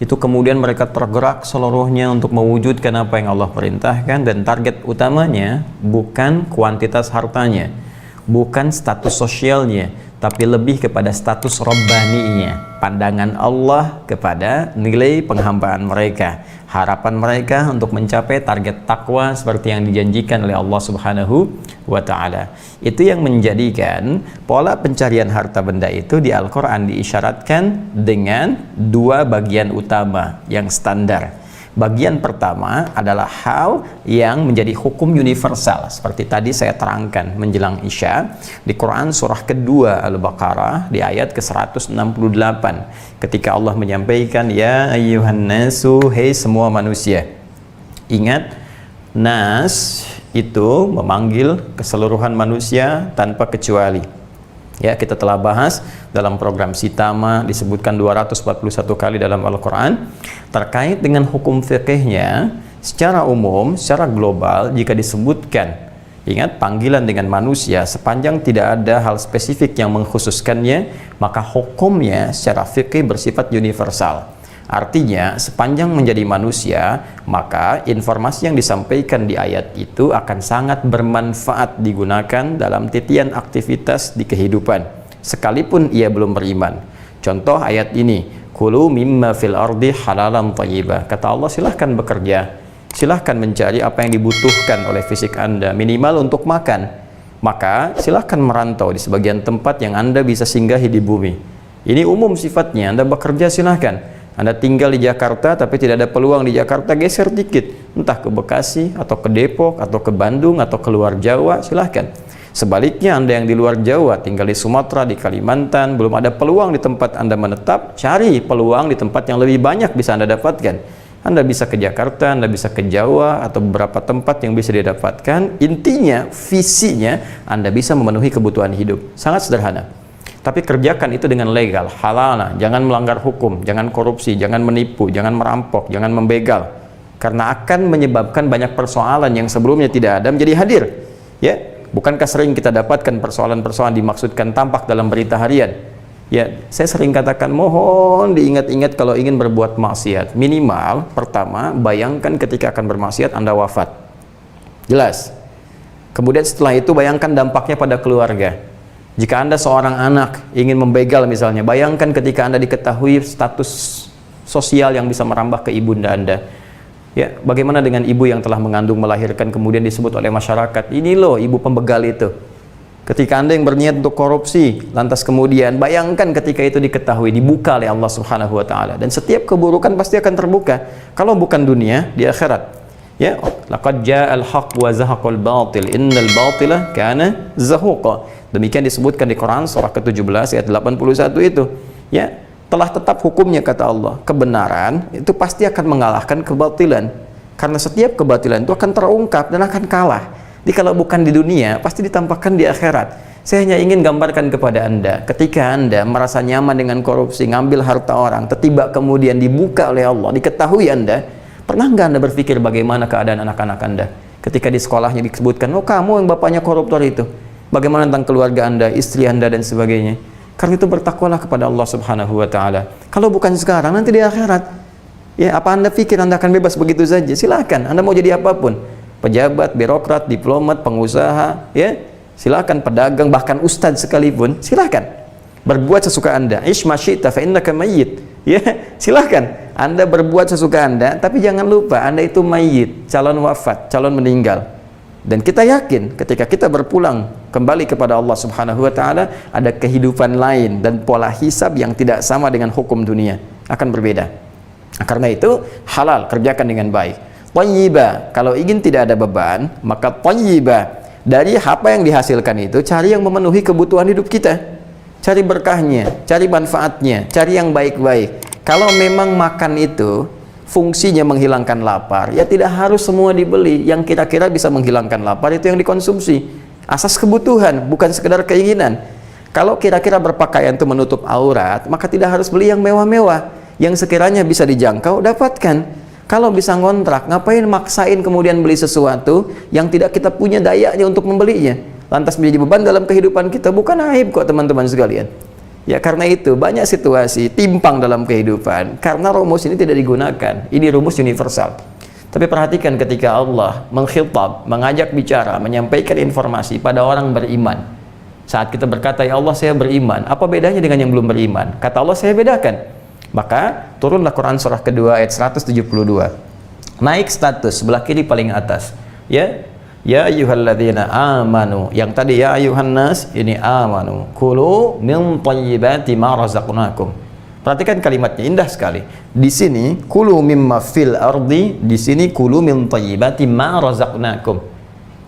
Itu kemudian mereka tergerak seluruhnya untuk mewujudkan apa yang Allah perintahkan, dan target utamanya bukan kuantitas hartanya, bukan status sosialnya, tapi lebih kepada status robbaninya, pandangan Allah kepada nilai penghambaan mereka, harapan mereka untuk mencapai target takwa seperti yang dijanjikan oleh Allah Subhanahu wa taala. Itu yang menjadikan pola pencarian harta benda itu di Al-Quran diisyaratkan dengan dua bagian utama yang standar. Bagian pertama adalah hal yang menjadi hukum universal seperti tadi saya terangkan menjelang Isya di Quran surah kedua Al-Baqarah di ayat ke-168 ketika Allah menyampaikan ya ayyuhan nasu, hei semua manusia. Ingat, nas itu memanggil keseluruhan manusia tanpa kecuali. Ya, kita telah bahas dalam program Sitama, disebutkan 241 kali dalam Al-Quran terkait dengan hukum fikihnya secara umum, secara global. Jika disebutkan, ingat, panggilan dengan manusia sepanjang tidak ada hal spesifik yang mengkhususkannya, maka hukumnya secara fikih bersifat universal. Artinya, sepanjang menjadi manusia, maka informasi yang disampaikan di ayat itu akan sangat bermanfaat digunakan dalam titian aktivitas di kehidupan, sekalipun ia belum beriman. Contoh ayat ini, kulu mimma fil ardi halalan thayyibah. Kata Allah, silahkan bekerja, silahkan mencari apa yang dibutuhkan oleh fisik Anda, minimal untuk makan. Maka silahkan merantau di sebagian tempat yang Anda bisa singgahi di bumi. Ini umum sifatnya, Anda bekerja silahkan. Anda tinggal di Jakarta tapi tidak ada peluang di Jakarta, geser dikit, entah ke Bekasi atau ke Depok atau ke Bandung atau ke luar Jawa, silahkan. Sebaliknya, Anda yang di luar Jawa, tinggal di Sumatera, di Kalimantan, belum ada peluang di tempat Anda menetap, cari peluang di tempat yang lebih banyak bisa Anda dapatkan. Anda bisa ke Jakarta, Anda bisa ke Jawa atau beberapa tempat yang bisa didapatkan. Intinya, visinya Anda bisa memenuhi kebutuhan hidup. Sangat sederhana. Tapi kerjakan itu dengan legal, halal, jangan melanggar hukum, jangan korupsi, jangan menipu, jangan merampok, jangan membegal. Karena akan menyebabkan banyak persoalan yang sebelumnya tidak ada menjadi hadir. Ya, bukankah sering kita dapatkan persoalan-persoalan dimaksudkan tampak dalam berita harian? Ya, saya sering katakan mohon diingat-ingat kalau ingin berbuat maksiat. Minimal pertama, bayangkan ketika akan bermaksiat Anda wafat. Jelas. Kemudian setelah itu bayangkan dampaknya pada keluarga. Jika Anda seorang anak ingin membegal misalnya, bayangkan ketika Anda diketahui status sosial yang bisa merambah ke ibunda Anda. Ya, bagaimana dengan ibu yang telah mengandung, melahirkan, kemudian disebut oleh masyarakat, ini loh ibu pembegal itu. Ketika Anda yang berniat untuk korupsi, lantas kemudian bayangkan ketika itu diketahui, dibuka oleh Allah Subhanahu wa taala, dan setiap keburukan pasti akan terbuka. Kalau bukan dunia, di akhirat. Ya, laqad ja'al haqq wa zahaqal batil, innal batila kana zahuqa. Demikian disebutkan di Quran surah ke-17 ayat 81 itu. Ya, telah tetap hukumnya kata Allah, kebenaran itu pasti akan mengalahkan kebatilan. Karena setiap kebatilan itu akan terungkap dan akan kalah. Jadi kalau bukan di dunia, pasti ditampakkan di akhirat. Saya hanya ingin gambarkan kepada Anda, ketika Anda merasa nyaman dengan korupsi, ngambil harta orang, tiba kemudian dibuka oleh Allah, diketahui Anda, pernah nggak Anda berpikir bagaimana keadaan anak-anak Anda? Ketika di sekolahnya disebutkan, oh kamu yang bapaknya koruptor itu. Bagaimana tentang keluarga Anda, istri Anda, dan sebagainya. Karena itu bertakwalah kepada Allah Subhanahu wa taala. Kalau bukan sekarang, nanti di akhirat. Ya, apa Anda pikir Anda akan bebas begitu saja? Silakan, Anda mau jadi apapun. Pejabat, birokrat, diplomat, pengusaha, ya. Silakan pedagang, bahkan ustadz sekalipun, silakan. Berbuat sesuka Anda. Ish ma syi'ta fa innaka mayyit. Ya, silakan. Anda berbuat sesuka Anda, tapi jangan lupa Anda itu mayyit, calon wafat, calon meninggal. Dan kita yakin ketika kita berpulang kembali kepada Allah Subhanahu wa taala, ada kehidupan lain dan pola hisab yang tidak sama dengan hukum dunia, akan berbeda. Karena itu halal, kerjakan dengan baik. Thayyibah, kalau ingin tidak ada beban, maka thayyibah, dari apa yang dihasilkan itu cari yang memenuhi kebutuhan hidup kita. Cari berkahnya, cari manfaatnya, cari yang baik-baik. Kalau memang makan itu fungsinya menghilangkan lapar, ya tidak harus semua dibeli. Yang kira-kira bisa menghilangkan lapar itu yang dikonsumsi. Asas kebutuhan, bukan sekedar keinginan. Kalau kira-kira berpakaian itu menutup aurat, maka tidak harus beli yang mewah-mewah. Yang sekiranya bisa dijangkau, dapatkan. Kalau bisa ngontrak, ngapain maksain kemudian beli sesuatu yang tidak kita punya dayanya untuk membelinya? Lantas menjadi beban dalam kehidupan kita. Bukan aib kok teman-teman sekalian. Ya, karena itu banyak situasi timpang dalam kehidupan karena rumus ini tidak digunakan. Ini rumus universal. Tapi perhatikan ketika Allah mengkhitab, mengajak bicara, menyampaikan informasi pada orang beriman. Saat kita berkata, ya Allah saya beriman, apa bedanya dengan yang belum beriman? Kata Allah, saya bedakan. Maka turunlah Quran surah kedua ayat 172. Naik status sebelah kiri paling atas. Ya ayyuhalladzina amanu. Yang tadi ya ayyuhan nas, ini amanu. Kulu min thayyibati ma razaqnakum. Perhatikan kalimatnya, indah sekali. Di sini kulu mimma fil ardi, di sini kulu min thayyibati ma razaqnakum.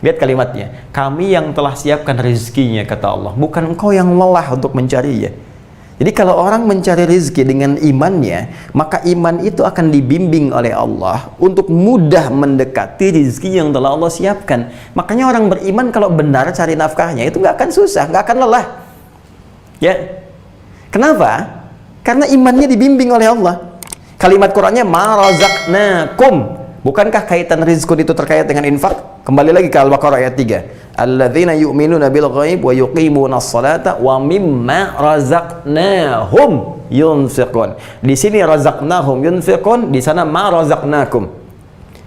Lihat kalimatnya. Kami yang telah siapkan rezekinya kata Allah, bukan engkau yang lelah untuk mencarinya. Jadi kalau orang mencari rezeki dengan imannya, maka iman itu akan dibimbing oleh Allah untuk mudah mendekati rezeki yang telah Allah siapkan. Makanya orang beriman kalau benar cari nafkahnya itu nggak akan susah, nggak akan lelah. Ya, kenapa? Karena imannya dibimbing oleh Allah. Kalimat Qurannya ma razaqnakum. Bukankah kaitan rizqun itu terkait dengan infak? Kembali lagi ke Al-Baqarah ayat 3. Alladzina yu'minuna bil ghaib wa yuqimuna as-salata wa mimma razaqnahum yunfiqun. Di sini razaqnahum yunfiqun, di sana ma razaqnakum.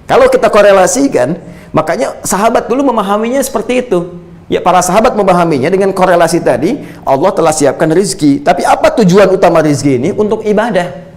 Kalau kita korelasikan, makanya sahabat dulu memahaminya seperti itu. Ya, para sahabat memahaminya dengan korelasi tadi, Allah telah siapkan rezeki. Tapi apa tujuan utama rezeki ini? Untuk ibadah.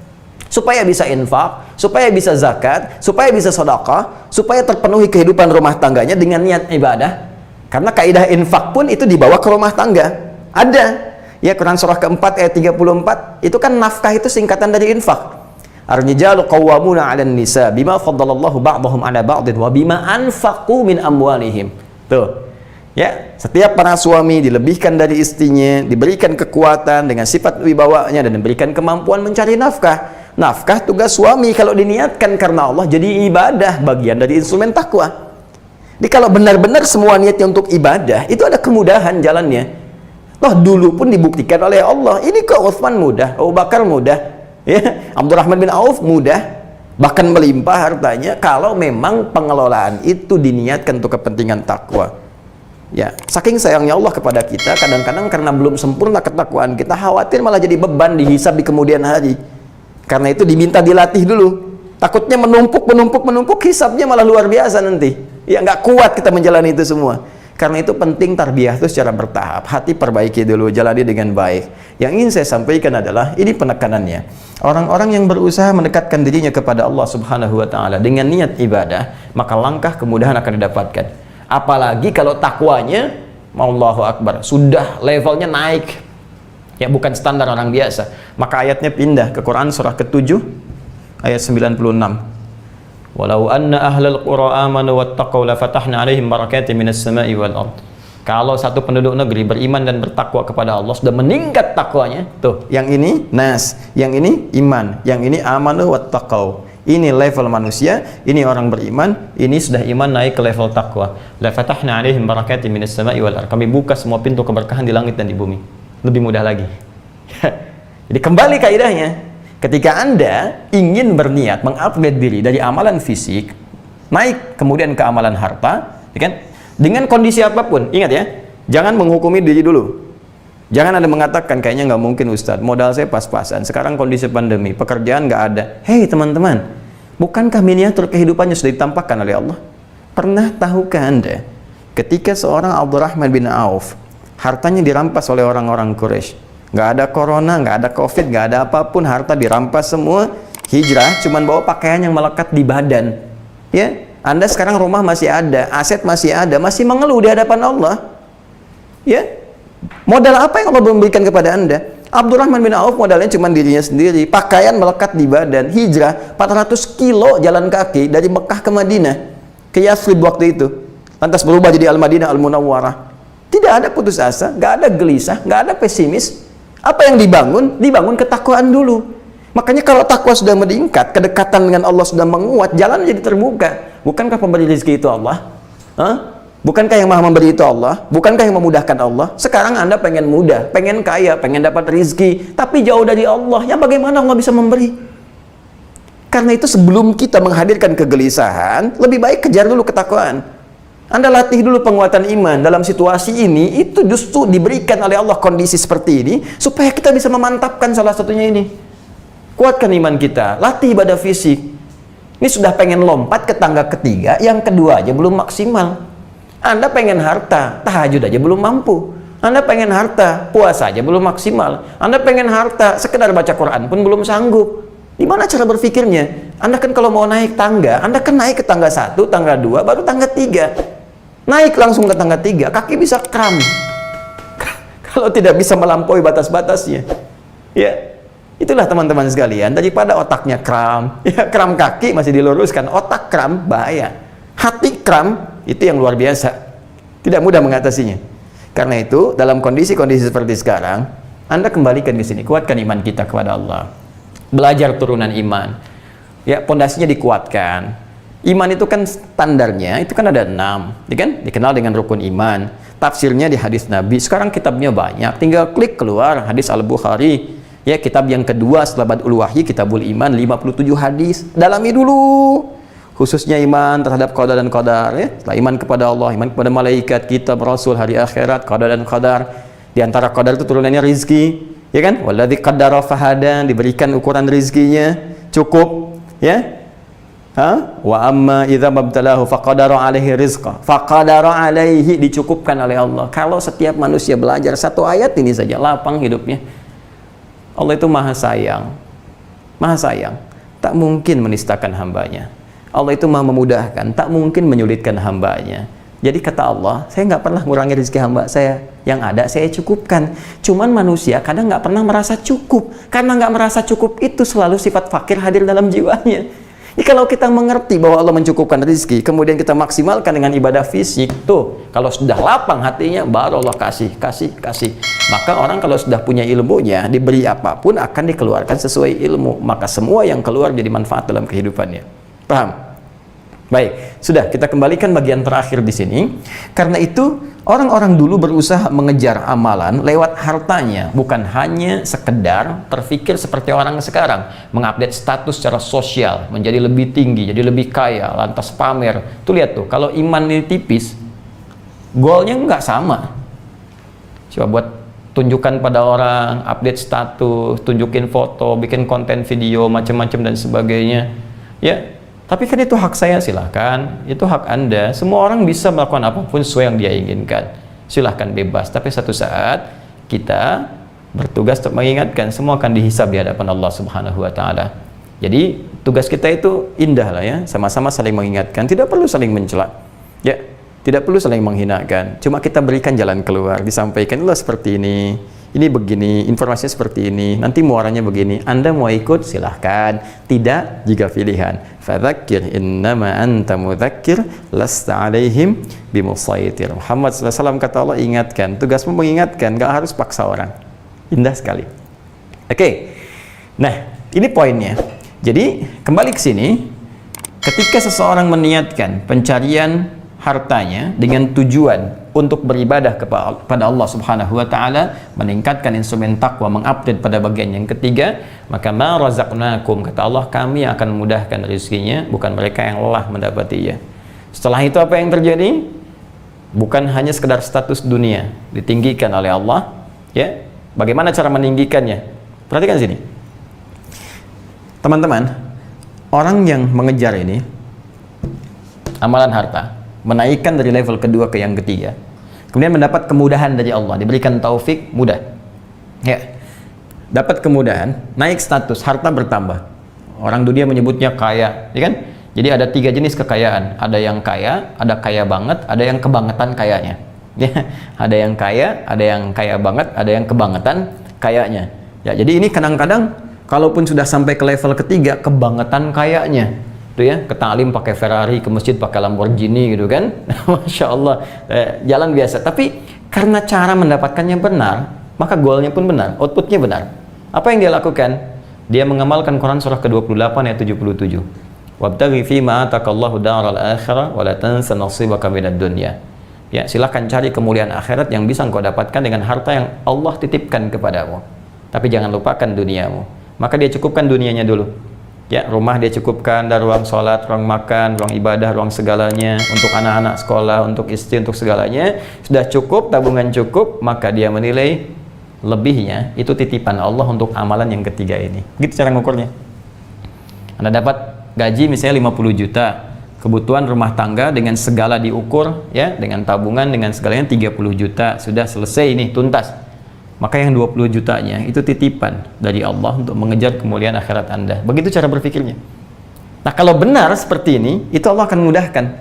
Supaya bisa infak, supaya bisa zakat, supaya bisa sedekah, supaya terpenuhi kehidupan rumah tangganya dengan niat ibadah. Karena kaidah infak pun itu dibawa ke rumah tangga. Ada. Ya, Quran surah keempat ayat 34, itu kan nafkah itu singkatan dari infak. Ar-rijalu qawwamuna 'alan nisa bima faddalallahu ba'dahum 'ala ba'din wa bima anfaqu min amwalihim. Tuh. Ya, setiap para suami dilebihkan dari istrinya, diberikan kekuatan dengan sifat wibawanya dan diberikan kemampuan mencari nafkah. Nafkah tugas suami kalau diniatkan karena Allah jadi ibadah, bagian dari instrumen takwa. Jadi kalau benar-benar semua niatnya untuk ibadah, itu ada kemudahan jalannya. Toh dulu pun dibuktikan oleh Allah. Ini kok Utsman mudah, Abu Bakar mudah, ya, Abdurrahman bin Auf mudah, bahkan melimpah hartanya kalau memang pengelolaan itu diniatkan untuk kepentingan takwa. Ya, saking sayangnya Allah kepada kita, kadang-kadang karena belum sempurna ketakwaan kita, khawatir malah jadi beban dihisab di kemudian hari. Karena itu diminta dilatih dulu. Takutnya menumpuk, hisabnya malah luar biasa nanti. Ya, nggak kuat kita menjalani itu semua. Karena itu penting tarbiyah itu secara bertahap. Hati perbaiki dulu, jalani dengan baik. Yang ingin saya sampaikan adalah, ini penekanannya. Orang-orang yang berusaha mendekatkan dirinya kepada Allah Subhanahu wa Ta'ala dengan niat ibadah, maka langkah kemudahan akan didapatkan. Apalagi kalau takwanya, Allahu Akbar, sudah levelnya naik, ya bukan standar orang biasa. Maka ayatnya pindah ke Quran surah ke-7 ayat 96. Walau anna ahlal qura amanu wattaqau la fatahna alaihim barakatin minas sama'i wal ard. Kalau satu penduduk negeri beriman dan bertakwa kepada Allah, sudah meningkat takwanya, tuh, yang ini nas, yang ini iman, yang ini amanu wattaqau. Ini level manusia, ini orang beriman, ini sudah iman naik ke level takwa. La fatahna alaihim barakatin minas sama'i wal ard. Kami buka semua pintu keberkahan di langit dan di bumi. Lebih mudah lagi. Jadi kembali kaidahnya, ketika Anda ingin berniat mengupgrade diri dari amalan fisik naik kemudian ke amalan harta, ya kan? Dengan kondisi apapun, ingat ya, jangan menghukumi diri dulu. Jangan Anda mengatakan, kayaknya nggak mungkin Ustadz, modal saya pas-pasan, sekarang kondisi pandemi, pekerjaan nggak ada. Hei teman-teman, bukankah miniatur kehidupannya sudah ditampakkan oleh Allah? Pernah tahukah Anda, ketika seorang Abdurrahman bin Auf, hartanya dirampas oleh orang-orang Quraisy, nggak ada corona, nggak ada covid, nggak ada apapun, harta dirampas semua, hijrah, cuman bawa pakaian yang melekat di badan. Ya, Anda sekarang rumah masih ada, aset masih ada, masih mengeluh di hadapan Allah. Ya, modal apa yang Allah memberikan kepada Anda? Abdurrahman bin Auf modalnya cuma dirinya sendiri, pakaian melekat di badan, hijrah 400 kilo jalan kaki dari Mekah ke Madinah, ke Yathrib waktu itu, lantas berubah jadi Al-Madinah Al-Munawwarah. Tidak ada putus asa, nggak ada gelisah, nggak ada pesimis. Apa yang dibangun? Dibangun ketakwaan dulu. Makanya kalau takwa sudah meningkat, kedekatan dengan Allah sudah menguat, jalan jadi terbuka. Bukankah pemberi rezeki itu Allah? Bukankah yang maha memberi itu Allah? Bukankah yang memudahkan Allah? Sekarang Anda pengen mudah, pengen kaya, pengen dapat rezeki, tapi jauh dari Allah. Ya bagaimana Allah bisa memberi? Karena itu sebelum kita menghadirkan kegelisahan, lebih baik kejar dulu ketakwaan. Anda latih dulu penguatan iman. Dalam situasi ini, itu justru diberikan oleh Allah kondisi seperti ini, supaya kita bisa memantapkan salah satunya ini. Kuatkan iman kita, latih ibadah fisik. Ini sudah pengen lompat ke tangga ketiga, yang kedua aja belum maksimal. Anda pengen harta, tahajud aja belum mampu. Anda pengen harta, puasa aja belum maksimal. Anda pengen harta, sekedar baca Quran pun belum sanggup. Gimana cara berpikirnya? Anda kan kalau mau naik tangga, Anda kan naik ke tangga 1, tangga 2, baru tangga 3. Naik langsung ke tangga 3, kaki bisa kram. Kalau tidak bisa melampaui batas-batasnya. Ya. Itulah teman-teman sekalian, daripada otaknya kram, ya kram kaki masih diluruskan, otak kram bahaya. Hati kram itu yang luar biasa. Tidak mudah mengatasinya. Karena itu, dalam kondisi-kondisi seperti sekarang, Anda kembalikan ke sini, kuatkan iman kita kepada Allah. Belajar turunan iman. Ya, pondasinya dikuatkan. Iman itu kan standarnya, itu kan ada 6, ya kan? Dikenal dengan rukun iman. Tafsirnya di hadis Nabi. Sekarang kitabnya banyak, tinggal klik keluar hadis Al-Bukhari. Ya, kitab yang kedua setelah Badul Wahyi, Kitabul Iman, 57 hadis. Dalami dulu. Khususnya iman terhadap qada dan qadar, ya. Setelah iman kepada Allah, iman kepada malaikat, kitab, rasul, hari akhirat, qada dan qadar. Di antara qadar itu turunannya rizki, ya kan? Walladzi qaddara fahada, diberikan ukuran rizkinya cukup, ya. Wa amma idza mabtalahu faqadara alaihi rizqa. Faqadara alaihi, dicukupkan oleh Allah. Kalau setiap manusia belajar satu ayat ini saja, lapang hidupnya. Allah itu maha sayang, tak mungkin menistakan hambanya. Allah itu maha memudahkan, tak mungkin menyulitkan hambanya. Jadi kata Allah, saya nggak pernah mengurangi rezeki hamba saya, yang ada saya cukupkan. Cuman manusia kadang nggak pernah merasa cukup, karena nggak merasa cukup itu selalu sifat fakir hadir dalam jiwanya. Jadi kalau kita mengerti bahwa Allah mencukupkan rezeki, kemudian kita maksimalkan dengan ibadah fisik, tuh kalau sudah lapang hatinya, baru Allah kasih. Maka orang kalau sudah punya ilmunya, diberi apapun akan dikeluarkan sesuai ilmu. Maka semua yang keluar jadi manfaat dalam kehidupannya. Paham? Baik, sudah kita kembalikan bagian terakhir di sini. Karena itu orang-orang dulu berusaha mengejar amalan lewat hartanya, bukan hanya sekedar terfikir seperti orang sekarang, mengupdate status secara sosial, menjadi lebih tinggi, jadi lebih kaya, lantas pamer. Tuh lihat tuh, kalau iman ini tipis, goalnya nggak sama. Coba buat tunjukkan pada orang, update status, tunjukin foto, bikin konten video macam-macam dan sebagainya. Ya, tapi kan itu hak saya, silahkan. Itu hak Anda. Semua orang bisa melakukan apapun sesuai yang dia inginkan. Silahkan bebas. Tapi satu saat kita bertugas untuk mengingatkan, semua akan dihisab di hadapan Allah Subhanahu wa taala. Jadi tugas kita itu indah lah ya, sama-sama saling mengingatkan, tidak perlu saling mencela. Ya, tidak perlu saling menghinakan. Cuma kita berikan jalan keluar, disampaikan loh seperti ini begini, informasinya seperti ini, nanti muaranya begini. Anda mau ikut silahkan, tidak jika pilihan. Fadzakir innama anta mudzakir lasta alaihim bimusaitir. Muhammad SAW kata Allah, ingatkan, tugasmu mengingatkan, gak harus paksa orang. Indah sekali. Oke. Nah, ini poinnya. Jadi, kembali ke sini, ketika seseorang meniatkan pencarian hartanya dengan tujuan untuk beribadah kepada Allah Subhanahu wa taala, meningkatkan instrumen takwa, mengupdate pada bagian yang ketiga, maka ma razaqnakum, kata Allah, kami akan memudahkan rezekinya, bukan mereka yang lelah mendapatinya. Setelah itu apa yang terjadi? Bukan hanya sekedar status dunia ditinggikan oleh Allah, ya. Bagaimana cara meninggikannya? Perhatikan sini. Teman-teman, orang yang mengejar ini amalan harta, menaikkan dari level kedua ke yang ketiga, kemudian mendapat kemudahan dari Allah, diberikan taufik, mudah, ya, dapat kemudahan, naik status, harta bertambah. Orang dunia menyebutnya kaya, ya kan? Jadi ada 3 jenis kekayaan, ada yang kaya, ada kaya banget, ada yang kebangetan kayanya, ya. Ada yang kaya, ada yang kaya banget, ada yang kebangetan kayanya, ya. Jadi ini kadang-kadang kalaupun sudah sampai ke level ketiga, kebangetan kayanya, tuh ya, ke ta'lim pakai Ferrari, ke masjid pakai Lamborghini gitu kan. Masya Allah, jalan biasa. Tapi karena cara mendapatkannya benar, maka goalnya pun benar, outputnya benar. Apa yang dia lakukan? Dia mengamalkan Quran surah ke-28 ayat 77. Wabtaghi fima atakallahu daral akhirah wa la tansa nasibaka minad dunya. Ya, silakan cari kemuliaan akhirat yang bisa engkau dapatkan dengan harta yang Allah titipkan kepadamu. Tapi jangan lupakan duniamu. Maka dia cukupkan dunianya dulu. Ya, rumah dia cukupkan, ada ruang sholat, ruang makan, ruang ibadah, ruang segalanya, untuk anak-anak sekolah, untuk istri, untuk segalanya. Sudah cukup, tabungan cukup, maka dia menilai lebihnya itu titipan Allah untuk amalan yang ketiga ini. Gitu cara mengukurnya. Anda dapat gaji misalnya 50 juta, kebutuhan rumah tangga dengan segala diukur, ya, dengan tabungan, dengan segalanya 30 juta, sudah selesai ini, tuntas. Maka yang 20 jutanya itu titipan dari Allah untuk mengejar kemuliaan akhirat Anda. Begitu cara berpikirnya. Nah, kalau benar seperti ini, itu Allah akan mudahkan.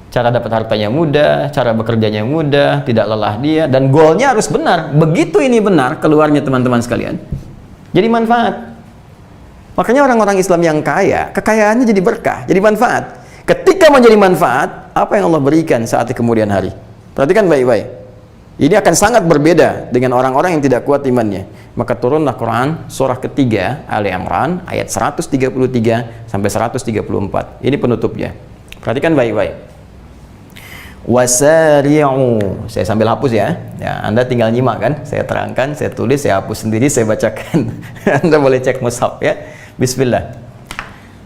Cara dapat hartanya mudah, cara bekerjanya mudah, tidak lelah dia, dan goalnya harus benar. Begitu ini benar, keluarnya teman-teman sekalian, jadi manfaat. Makanya orang-orang Islam yang kaya, kekayaannya jadi berkah, jadi manfaat. Ketika menjadi manfaat, apa yang Allah berikan saat di kemudian hari? Perhatikan baik-baik. Ini akan sangat berbeda dengan orang-orang yang tidak kuat imannya. Maka turunlah Quran surah ketiga Ali Imran ayat 133 sampai 134. Ini penutupnya. Perhatikan baik-baik. Wasari'u. Saya sambil hapus ya. Ya, Anda tinggal nyimak kan. Saya terangkan, saya tulis, saya hapus sendiri, saya bacakan. Anda boleh cek mushaf ya. Bismillah.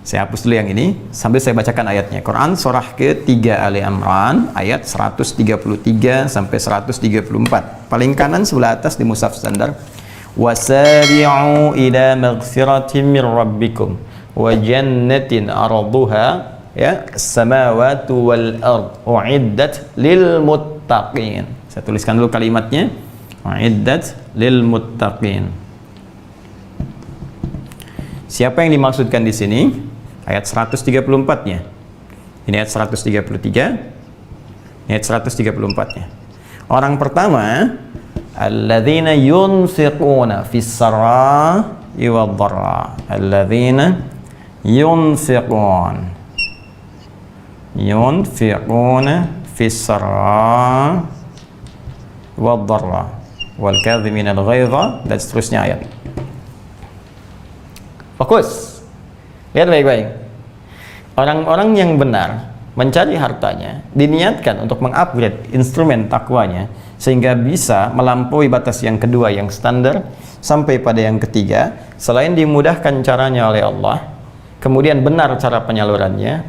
Saya hapus dulu yang ini sambil saya bacakan ayatnya. Quran surah ke-3 Ali Imran ayat 133 sampai 134. Paling kanan sebelah atas di mushaf standar. Wasari'u ila maghfiratin min rabbikum wa jannatin arduha ya as-samawati wal ard uiddat lil muttaqin. Saya tuliskan dulu kalimatnya. Uiddat lil muttaqin. Siapa yang dimaksudkan di sini? Ayat 134-nya. Ini ayat 133. Ini ayat 134-nya. Orang pertama, alladzina yunfiquna fis sarai wad dharra. Alladzina yunfiquna fis sarai wad dharra wal kadhimina al ghaidha, dan seterusnya ayat. Fokus. Lihat baik-baik. Orang-orang yang benar mencari hartanya diniatkan untuk mengupgrade instrumen takwanya sehingga bisa melampaui batas yang kedua yang standar sampai pada yang ketiga. Selain dimudahkan caranya oleh Allah, kemudian benar cara penyalurannya,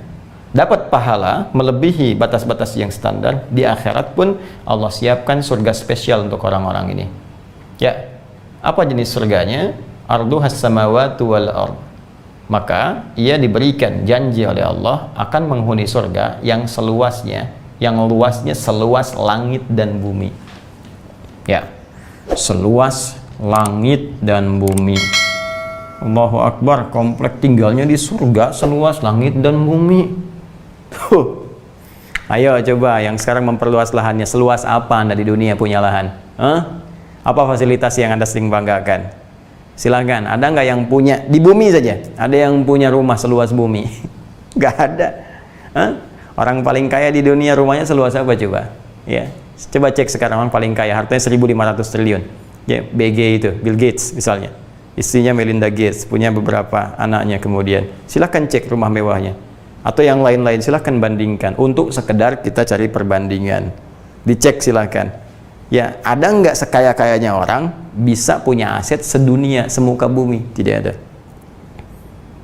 dapat pahala melebihi batas-batas yang standar. Di akhirat pun Allah siapkan surga spesial untuk orang-orang ini. Ya, apa jenis surganya? Arduhas samawati wal ard. Maka ia diberikan janji oleh Allah akan menghuni surga yang seluasnya, yang luasnya seluas langit dan bumi. Ya, seluas langit dan bumi. Allahu Akbar, komplek tinggalnya di surga seluas langit dan bumi. Tuh. Ayo coba yang sekarang memperluas lahannya, seluas apa Anda di dunia punya lahan? Apa fasilitas yang Anda sering banggakan? Silahkan, ada nggak yang punya di bumi saja? Ada yang punya rumah seluas bumi? Nggak ada. Orang paling kaya di dunia rumahnya seluas apa coba? Ya, coba cek sekarang orang paling kaya hartanya 1.500 triliun. Ya, BG itu, Bill Gates misalnya. Istrinya Melinda Gates, punya beberapa anaknya kemudian. Silahkan cek rumah mewahnya. Atau yang lain-lain, silahkan bandingkan. Untuk sekedar kita cari perbandingan. Dicek silahkan. Ya, ada nggak sekaya-kayanya orang bisa punya aset sedunia, semuka bumi? Tidak ada.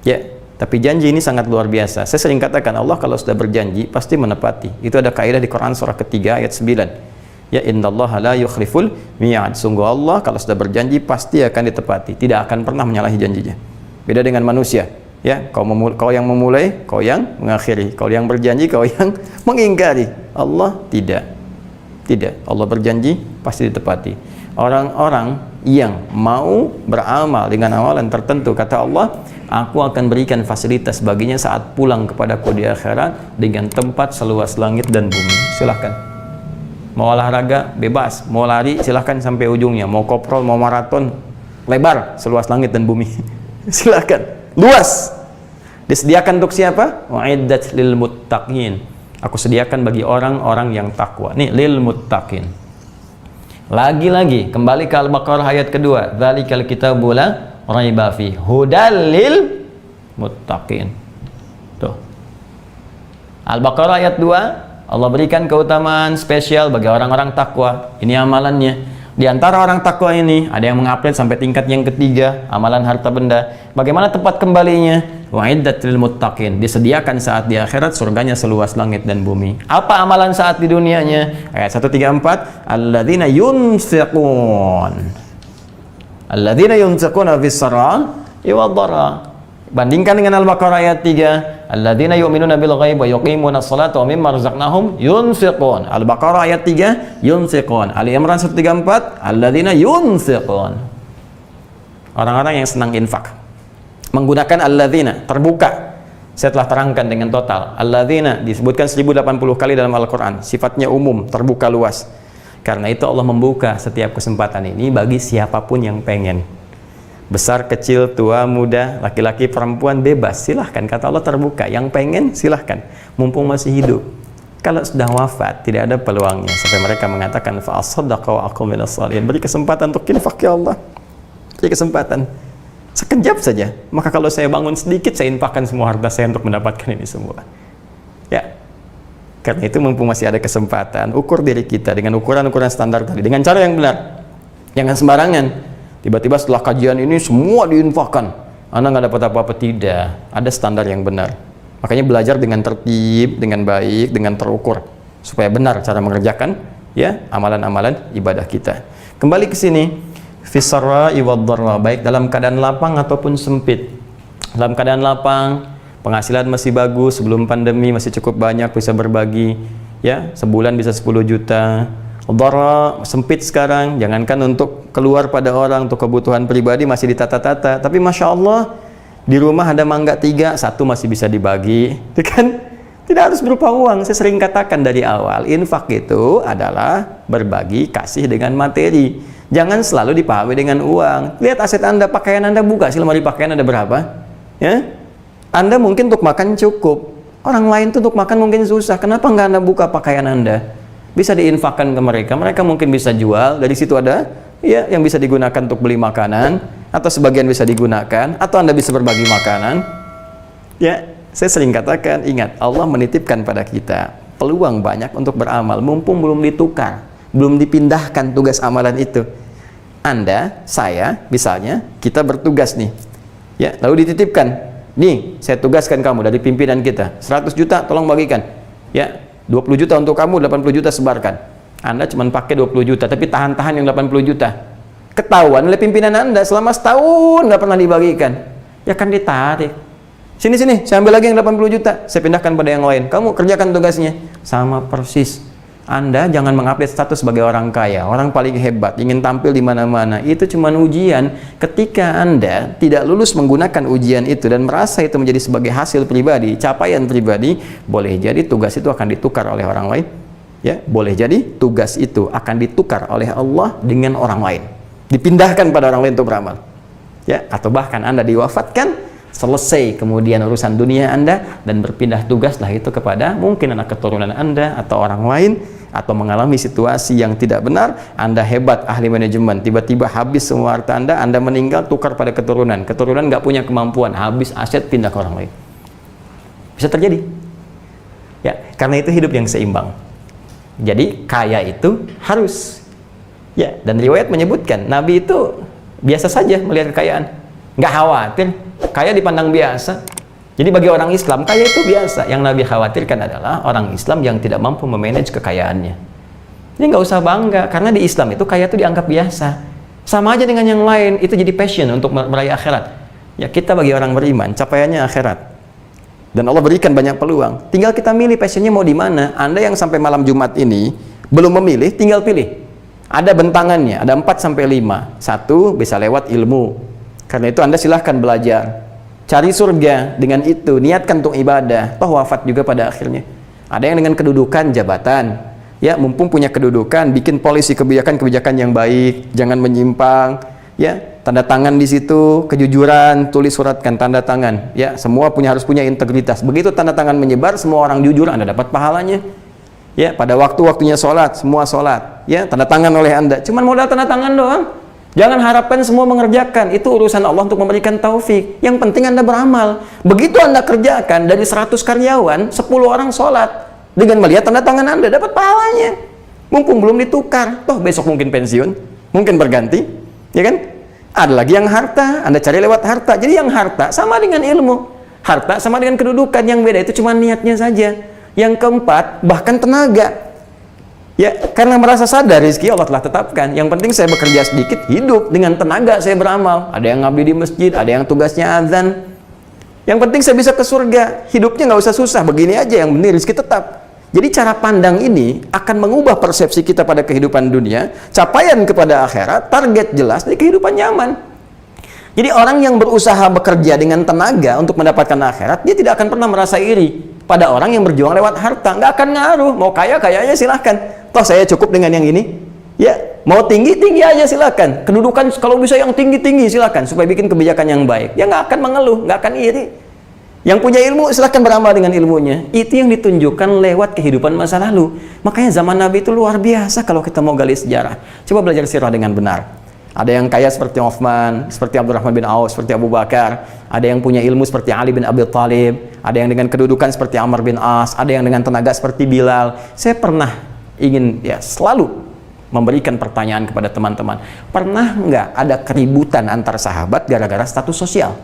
Ya, tapi janji ini sangat luar biasa. Saya sering katakan Allah kalau sudah berjanji pasti menepati. Itu ada kaidah di Quran surah ketiga ayat 9. Ya, innallaha la yukhliful mi'ad. Sungguh Allah kalau sudah berjanji pasti akan ditepati. Tidak akan pernah menyalahi janjinya. Beda dengan manusia. Ya, kau yang memulai, kau yang mengakhiri. Kau yang berjanji, kau yang mengingkari. Allah tidak. Tidak, Allah berjanji pasti ditepati. Orang-orang yang mau beramal dengan amalan tertentu, kata Allah, aku akan berikan fasilitas baginya saat pulang kepadaku di akhirat dengan tempat seluas langit dan bumi. Silahkan. Mau olahraga, bebas. Mau lari, silahkan sampai ujungnya. Mau koprol, mau maraton, lebar, seluas langit dan bumi. Silahkan. Luas. Disediakan untuk siapa? Wa'iddat lil muttaqin. Aku sediakan bagi orang-orang yang takwa. Nih, lil muttaqin. Lagi-lagi kembali ke Al-Baqarah ayat kedua. Dzalikal kitabu la raiba fi hudal lil muttaqin. Tuh. Al-Baqarah ayat 2, Allah berikan keutamaan spesial bagi orang-orang takwa. Ini amalannya. Di antara orang takwa ini ada yang mengupgrade sampai tingkat yang ketiga, amalan harta benda. Bagaimana tempat kembalinya? Wa'iddat lil muttaqin. Disediakan saat di akhirat surganya seluas langit dan bumi. Apa amalan saat di dunianya? Ayat 134, alladzina yunfiqun. Alladzina yunfiquna fis sarai wad dharra. Bandingkan dengan Al-Baqarah ayat 3, alladzina yu'minuna bil ghaib wa yuqimuna sholata wa mimma razaqnahum yunfiqun. Al-Baqarah ayat 3, yunfiqun. Ali Imran 134, alladzina yunfiqun. Orang-orang yang senang infak. Menggunakan alladzina, terbuka. Saya telah terangkan dengan total. Alladzina disebutkan 1080 kali dalam Al-Quran. Sifatnya umum, terbuka luas. Karena itu Allah membuka setiap kesempatan ini bagi siapapun yang pengen. Besar, kecil, tua, muda, laki-laki, perempuan, bebas. Silahkan, kata Allah terbuka. Yang pengen, silahkan. Mumpung masih hidup. Kalau sudah wafat, tidak ada peluangnya. Sampai mereka mengatakan, fa'asaddaqa wa aqum minas shalihin. Beri kesempatan untuk infak ya Allah. Beri kesempatan. Sekejap saja. Maka kalau saya bangun sedikit, saya infakkan semua harta saya untuk mendapatkan ini semua. Ya. Karena itu mumpung masih ada kesempatan, ukur diri kita dengan ukuran-ukuran standar tadi. Dengan cara yang benar. Jangan sembarangan. Tiba-tiba setelah kajian ini semua diinfakkan. Anda nggak dapat apa-apa. Tidak. Ada standar yang benar. Makanya belajar dengan tertib, dengan baik, dengan terukur. Supaya benar cara mengerjakan ya amalan-amalan ibadah kita. Kembali ke sini. Fisarra iwad dharra, baik dalam keadaan lapang ataupun sempit. Dalam keadaan lapang, penghasilan masih bagus, sebelum pandemi masih cukup banyak, bisa berbagi, ya, sebulan bisa 10 juta. Dharra, sempit sekarang, jangankan untuk keluar pada orang, untuk kebutuhan pribadi masih ditata-tata, tapi Masya Allah, di rumah ada mangga 3, 1 masih bisa dibagi, kan? Tidak harus berupa uang. Saya sering katakan dari awal, infak itu adalah berbagi kasih dengan materi. Jangan selalu dipahami dengan uang. Lihat aset Anda, pakaian Anda, buka sih lemari pakaian Anda berapa. Ya? Anda mungkin untuk makan cukup. Orang lain tuh untuk makan mungkin susah. Kenapa nggak Anda buka pakaian Anda? Bisa diinfakkan ke mereka. Mereka mungkin bisa jual. Dari situ ada ya yang bisa digunakan untuk beli makanan. Atau sebagian bisa digunakan. Atau Anda bisa berbagi makanan. Ya, saya sering katakan, ingat, Allah menitipkan pada kita peluang banyak untuk beramal. Mumpung belum ditukar. Belum dipindahkan tugas amalan itu. Anda, saya, misalnya, kita bertugas nih, ya, lalu dititipkan nih saya tugaskan kamu dari pimpinan kita, 100 juta tolong bagikan, ya 20 juta untuk kamu, 80 juta sebarkan. Anda cuma pakai 20 juta tapi tahan-tahan yang 80 juta, ketahuan oleh pimpinan Anda selama setahun nggak pernah dibagikan, ya kan ditarik. Sini, saya ambil lagi yang 80 juta, saya pindahkan pada yang lain, kamu kerjakan tugasnya. Sama persis. Anda jangan mengupdate status sebagai orang kaya, orang paling hebat, ingin tampil di mana-mana. Itu cuma ujian. Ketika Anda tidak lulus menggunakan ujian itu dan merasa itu menjadi sebagai hasil pribadi, capaian pribadi, boleh jadi tugas itu akan ditukar oleh orang lain. Ya, boleh jadi tugas itu akan ditukar oleh Allah dengan orang lain. Dipindahkan pada orang lain untuk beramal. Ya, atau bahkan Anda diwafatkan, selesai kemudian urusan dunia Anda dan berpindah tugaslah itu kepada mungkin anak keturunan Anda atau orang lain, atau mengalami situasi yang tidak benar. Anda hebat ahli manajemen, tiba-tiba habis semua harta Anda meninggal, tukar pada keturunan nggak punya kemampuan, habis aset, pindah ke orang lain. Bisa terjadi ya, karena itu hidup yang seimbang. Jadi kaya itu harus ya, dan riwayat menyebutkan Nabi itu biasa saja melihat kekayaan, nggak khawatir. Kaya dipandang biasa. Jadi bagi orang Islam, kaya itu biasa. Yang Nabi khawatirkan adalah orang Islam yang tidak mampu memanage kekayaannya. Ini nggak usah bangga, karena di Islam itu kaya itu dianggap biasa. Sama aja dengan yang lain, itu jadi passion untuk meraih akhirat. Ya, kita bagi orang beriman, capaiannya akhirat. Dan Allah berikan banyak peluang. Tinggal kita milih passionnya mau di mana. Anda yang sampai malam Jumat ini belum memilih, tinggal pilih. Ada bentangannya, ada 4-5. 1, bisa lewat ilmu. Karena itu Anda silahkan belajar, cari surga dengan itu, niatkan untuk ibadah, toh wafat juga pada akhirnya. Ada yang dengan kedudukan jabatan, ya mumpung punya kedudukan, bikin polisi kebijakan yang baik, jangan menyimpang, ya tanda tangan di situ, kejujuran, tulis suratkan tanda tangan, ya semua harus punya integritas. Begitu tanda tangan menyebar, semua orang jujur, Anda dapat pahalanya. Ya pada waktunya sholat, semua sholat, ya tanda tangan oleh Anda, cuman modal tanda tangan doang. Jangan harapkan semua mengerjakan, itu urusan Allah untuk memberikan taufik. Yang penting Anda beramal. Begitu Anda kerjakan, dari 100 karyawan, 10 orang sholat. Dengan melihat tanda tangan Anda, dapat pahalanya. Mumpung belum ditukar, toh besok mungkin pensiun, mungkin berganti, ya kan? Ada lagi yang harta, Anda cari lewat harta. Jadi yang harta sama dengan ilmu. Harta sama dengan kedudukan, yang beda itu cuma niatnya saja. Yang keempat, bahkan tenaga. Ya, karena merasa sadar rezeki Allah telah tetapkan. Yang penting saya bekerja sedikit, hidup dengan tenaga saya beramal. Ada yang ngabdi di masjid, ada yang tugasnya azan. Yang penting saya bisa ke surga, hidupnya nggak usah susah, begini aja yang penting rezeki tetap. Jadi cara pandang ini akan mengubah persepsi kita pada kehidupan dunia, capaian kepada akhirat, target jelas dari kehidupan nyaman. Jadi orang yang berusaha bekerja dengan tenaga untuk mendapatkan akhirat, dia tidak akan pernah merasa iri pada orang yang berjuang lewat harta. Nggak akan ngaruh, mau kayanya silahkan. Toh saya cukup dengan yang ini. Ya, mau tinggi aja silakan. Kedudukan kalau bisa yang tinggi silakan, supaya bikin kebijakan yang baik. Dia nggak akan mengeluh, nggak akan iri. Yang punya ilmu silahkan beramal dengan ilmunya. Itu yang ditunjukkan lewat kehidupan masa lalu. Makanya zaman Nabi itu luar biasa kalau kita mau gali sejarah. Coba belajar sirah dengan benar. Ada yang kaya seperti Uthman, seperti Abdurrahman bin Auf, seperti Abu Bakar. Ada yang punya ilmu seperti Ali bin Abi Thalib. Ada yang dengan kedudukan seperti Amr bin As. Ada yang dengan tenaga seperti Bilal. Saya pernah ingin selalu memberikan pertanyaan kepada teman-teman, pernah nggak ada keributan antar sahabat gara-gara status sosial?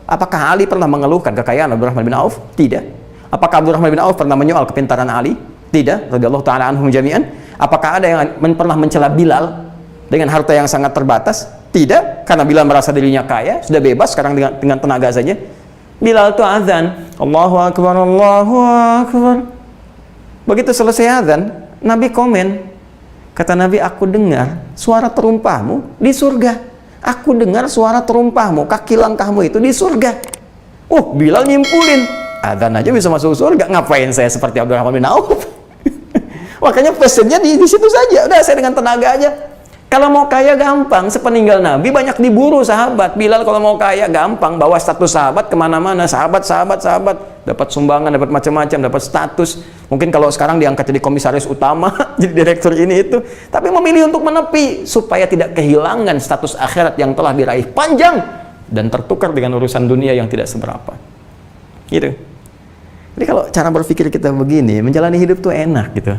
Apakah Ali pernah mengeluhkan kekayaan Abdurrahman bin Auf? Tidak. Apakah Abdurrahman bin Auf pernah menyoal kepintaran Ali? Tidak. Radhiyallahu ta'ala anhum jami'an. Apakah ada yang pernah mencela Bilal dengan harta yang sangat terbatas? Tidak, karena Bilal merasa dirinya kaya, sudah bebas sekarang dengan tenaga saja. Bilal itu azan, Allahu Akbar, Allahu Akbar. Begitu selesai azan, Nabi komen, kata Nabi, aku dengar suara terumpahmu di surga. Aku dengar suara terumpahmu, kaki langkahmu itu di surga. Bilal nyimpulin, azan aja bisa masuk surga, ngapain saya seperti Abdurrahman bin Auf? Makanya pesennya di situ saja, udah saya dengan tenaga aja. Kalau mau kaya gampang, sepeninggal Nabi banyak diburu sahabat. Bilal kalau mau kaya gampang, bawa status sahabat kemana-mana, sahabat, dapat sumbangan, dapat macam-macam, dapat status. Mungkin kalau sekarang diangkat jadi komisaris utama, jadi direktur ini itu. Tapi memilih untuk menepi supaya tidak kehilangan status akhirat yang telah diraih panjang dan tertukar dengan urusan dunia yang tidak seberapa. Gitu. Jadi kalau cara berpikir kita begini, menjalani hidup tuh enak gitu.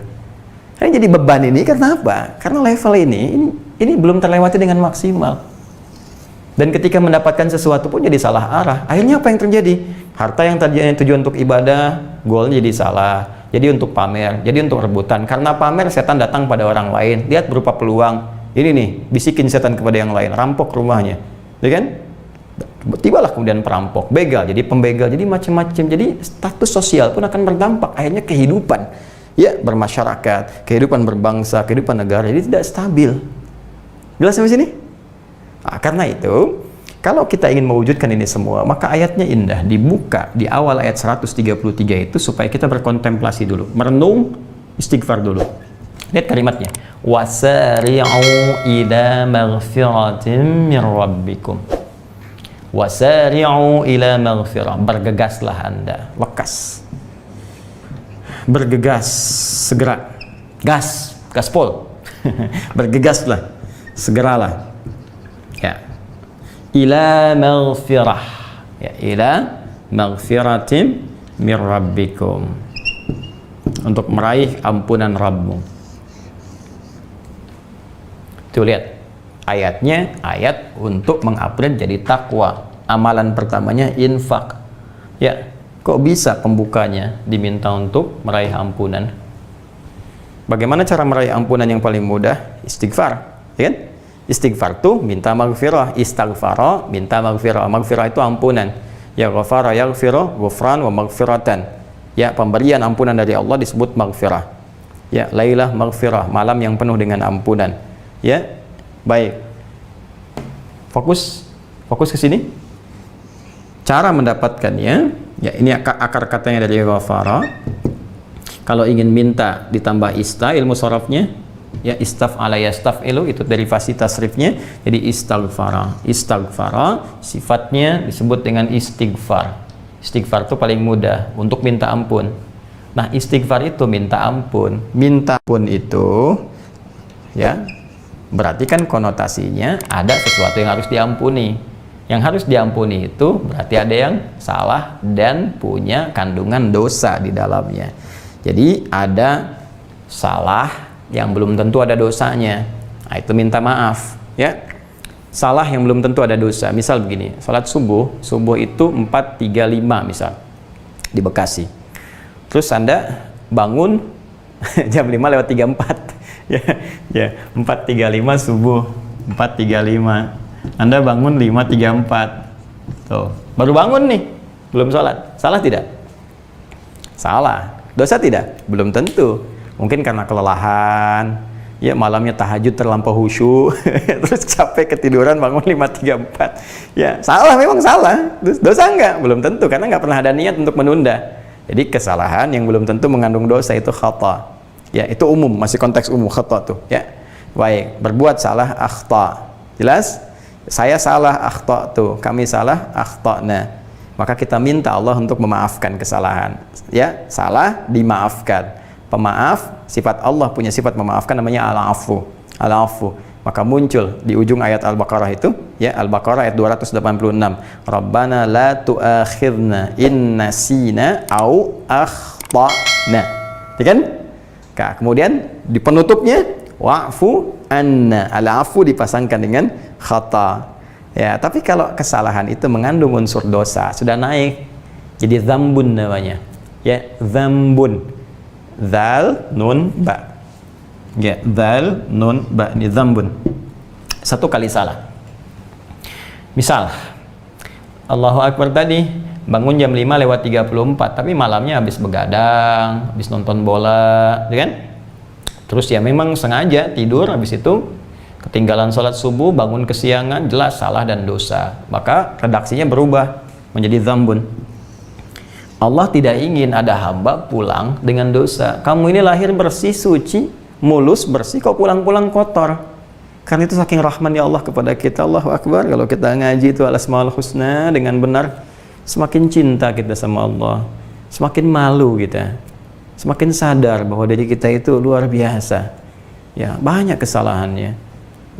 Ini jadi beban ini karena apa? Karena level ini belum terlewati dengan maksimal. Dan ketika mendapatkan sesuatu pun jadi salah arah. Akhirnya apa yang terjadi? Harta yang tadinya tujuan untuk ibadah, goalnya jadi salah. Jadi untuk pamer, jadi untuk rebutan. Karena pamer, setan datang pada orang lain. Lihat berupa peluang. Ini nih, bisikin setan kepada yang lain, rampok rumahnya. Ya kan? Tibalah kemudian perampok, begal, jadi pembegal, jadi macam-macam. Jadi status sosial pun akan berdampak. Akhirnya kehidupan, ya, bermasyarakat, kehidupan berbangsa, kehidupan negara, jadi tidak stabil. Jelas sampai sini? Nah, karena itu, kalau kita ingin mewujudkan ini semua, maka ayatnya indah, dibuka di awal ayat 133 itu supaya kita berkontemplasi dulu, merenung, istighfar dulu. Lihat kalimatnya, wasari'u ila maghfiratin min rabbikum. Wasari'u ila maghfirah, bergegaslah Anda, lekas, bergegas, segera, gaspol, bergegaslah, segeralah, ya, ila maghfirah, ya, ila maghfiratin min rabbikum, untuk meraih ampunan Rabbmu. Tuh lihat, ayatnya ayat untuk mengupgrade jadi takwa. Amalan pertamanya infak. Ya, kok bisa pembukanya diminta untuk meraih ampunan? Bagaimana cara meraih ampunan yang paling mudah? Istighfar, ya kan? Istighfar tuh minta maghfirah, istighfara minta maghfirah. Maghfirah itu ampunan. Ya ghafara yaghfiru ghufran wa maghfiratan. Ya, pemberian ampunan dari Allah disebut maghfirah. Ya, lailah maghfirah, malam yang penuh dengan ampunan. Ya, baik. Fokus ke sini. Cara mendapatkannya, ya, ini akar katanya dari ghafara. Kalau ingin minta ditambah ista, ilmu sorofnya, ya, istaf'ala yastaf'ilu, itu derivasi tasrifnya, jadi istighfara. Istighfara sifatnya disebut dengan istighfar. Istighfar itu paling mudah untuk minta ampun. Nah, istighfar itu minta ampun. Minta ampun itu, ya, berarti kan konotasinya ada sesuatu yang harus diampuni. Yang harus diampuni itu berarti ada yang salah dan punya kandungan dosa di dalamnya. Jadi ada salah yang belum tentu ada dosanya. Nah, itu minta maaf, ya. Salah yang belum tentu ada dosa. Misal begini, salat subuh itu 4.35 misal di Bekasi. Terus Anda bangun jam 5:34. Ya, 4.35 subuh, 4.35. Anda bangun 5.34. Tuh, baru bangun nih, belum sholat. Salah tidak? Salah. Dosa tidak? Belum tentu. Mungkin karena kelelahan, ya, malamnya tahajud terlampau khusyuk, terus capek ketiduran bangun 5.34. Ya, salah, memang salah. Dosa enggak? Belum tentu, karena nggak pernah ada niat untuk menunda. Jadi kesalahan yang belum tentu mengandung dosa itu khata. Ya, itu umum, masih konteks umum khata tuh, ya. Baik, berbuat salah akhta. Jelas? Saya salah akhta tuh, kami salah akhtana. Maka kita minta Allah untuk memaafkan kesalahan. Ya, salah dimaafkan. Pemaaf, sifat Allah punya sifat memaafkan, namanya al-afu. Al-afu. Maka muncul di ujung ayat Al-Baqarah itu, ya, Al-Baqarah ayat 286. Rabbana la tu'akhidna in nasina au akhtana. Ya kan? Nah, kemudian di penutupnya wa'fu anna. Al-afu dipasangkan dengan khata. Ya, tapi kalau kesalahan itu mengandung unsur dosa, sudah naik jadi dzambun namanya. Ya, dzambun. Dzal nun ba. Ya, dzal nun ba, ini dzambun. Satu kali salah. Misal Allahu Akbar tadi bangun jam 5:34, tapi malamnya habis begadang, habis nonton bola, ya kan? Terus ya memang sengaja tidur, habis itu ketinggalan sholat subuh, bangun kesiangan, jelas salah dan dosa. Maka redaksinya berubah menjadi dzambun. Allah tidak ingin ada hamba pulang dengan dosa. Kamu ini lahir bersih, suci, mulus, bersih, kok pulang-pulang kotor. Karena itu saking rahmannya Allah kepada kita. Allahu Akbar, kalau kita ngaji itu al-asmaul husna dengan benar, semakin cinta kita sama Allah, semakin malu kita, semakin sadar bahwa diri kita itu luar biasa. Ya, banyak kesalahannya,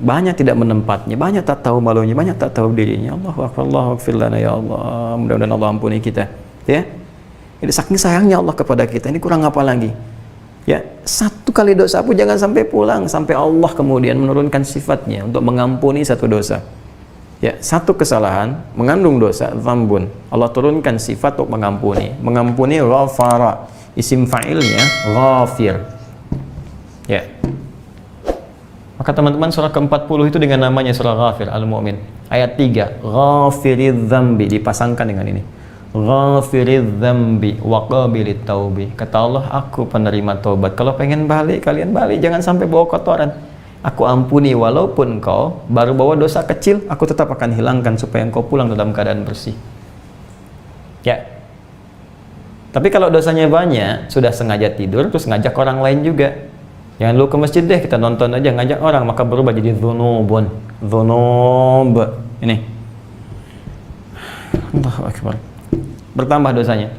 banyak tidak menempatnya, banyak tak tahu malunya, banyak tak tahu dirinya. Allahu Akbar, Allahu Akfir lana ya Allah. Mudah-mudahan Allah ampuni kita, ya. Ini saking sayangnya Allah kepada kita, ini kurang apa lagi? Ya, satu kali dosa pun jangan sampai pulang, sampai Allah kemudian menurunkan sifatnya untuk mengampuni satu dosa. Ya, satu kesalahan mengandung dosa, dzambun. Allah turunkan sifat untuk mengampuni. Mengampuni ghafara. Isim fa'ilnya ghafir. Ya. Maka teman-teman surah ke-40 itu dengan namanya surah Ghafir Al-Mu'min. Ayat 3, Ghafiridz dzambi, dipasangkan dengan ini. Ghafiridz dzambi wa qabilit taubi. Kata Allah, aku penerima taubat. Kalau pengen balik, kalian balik, jangan sampai bawa kotoran. Aku ampuni walaupun kau baru bawa dosa kecil, aku tetap akan hilangkan supaya engkau pulang dalam keadaan bersih. Ya. Tapi kalau dosanya banyak, sudah sengaja tidur terus ngajak orang lain juga. Jangan lu ke masjid deh, kita nonton aja, ngajak orang, maka berubah jadi dzunubun. Dzunub. Ini. Allahu Akbar. Bertambah dosanya.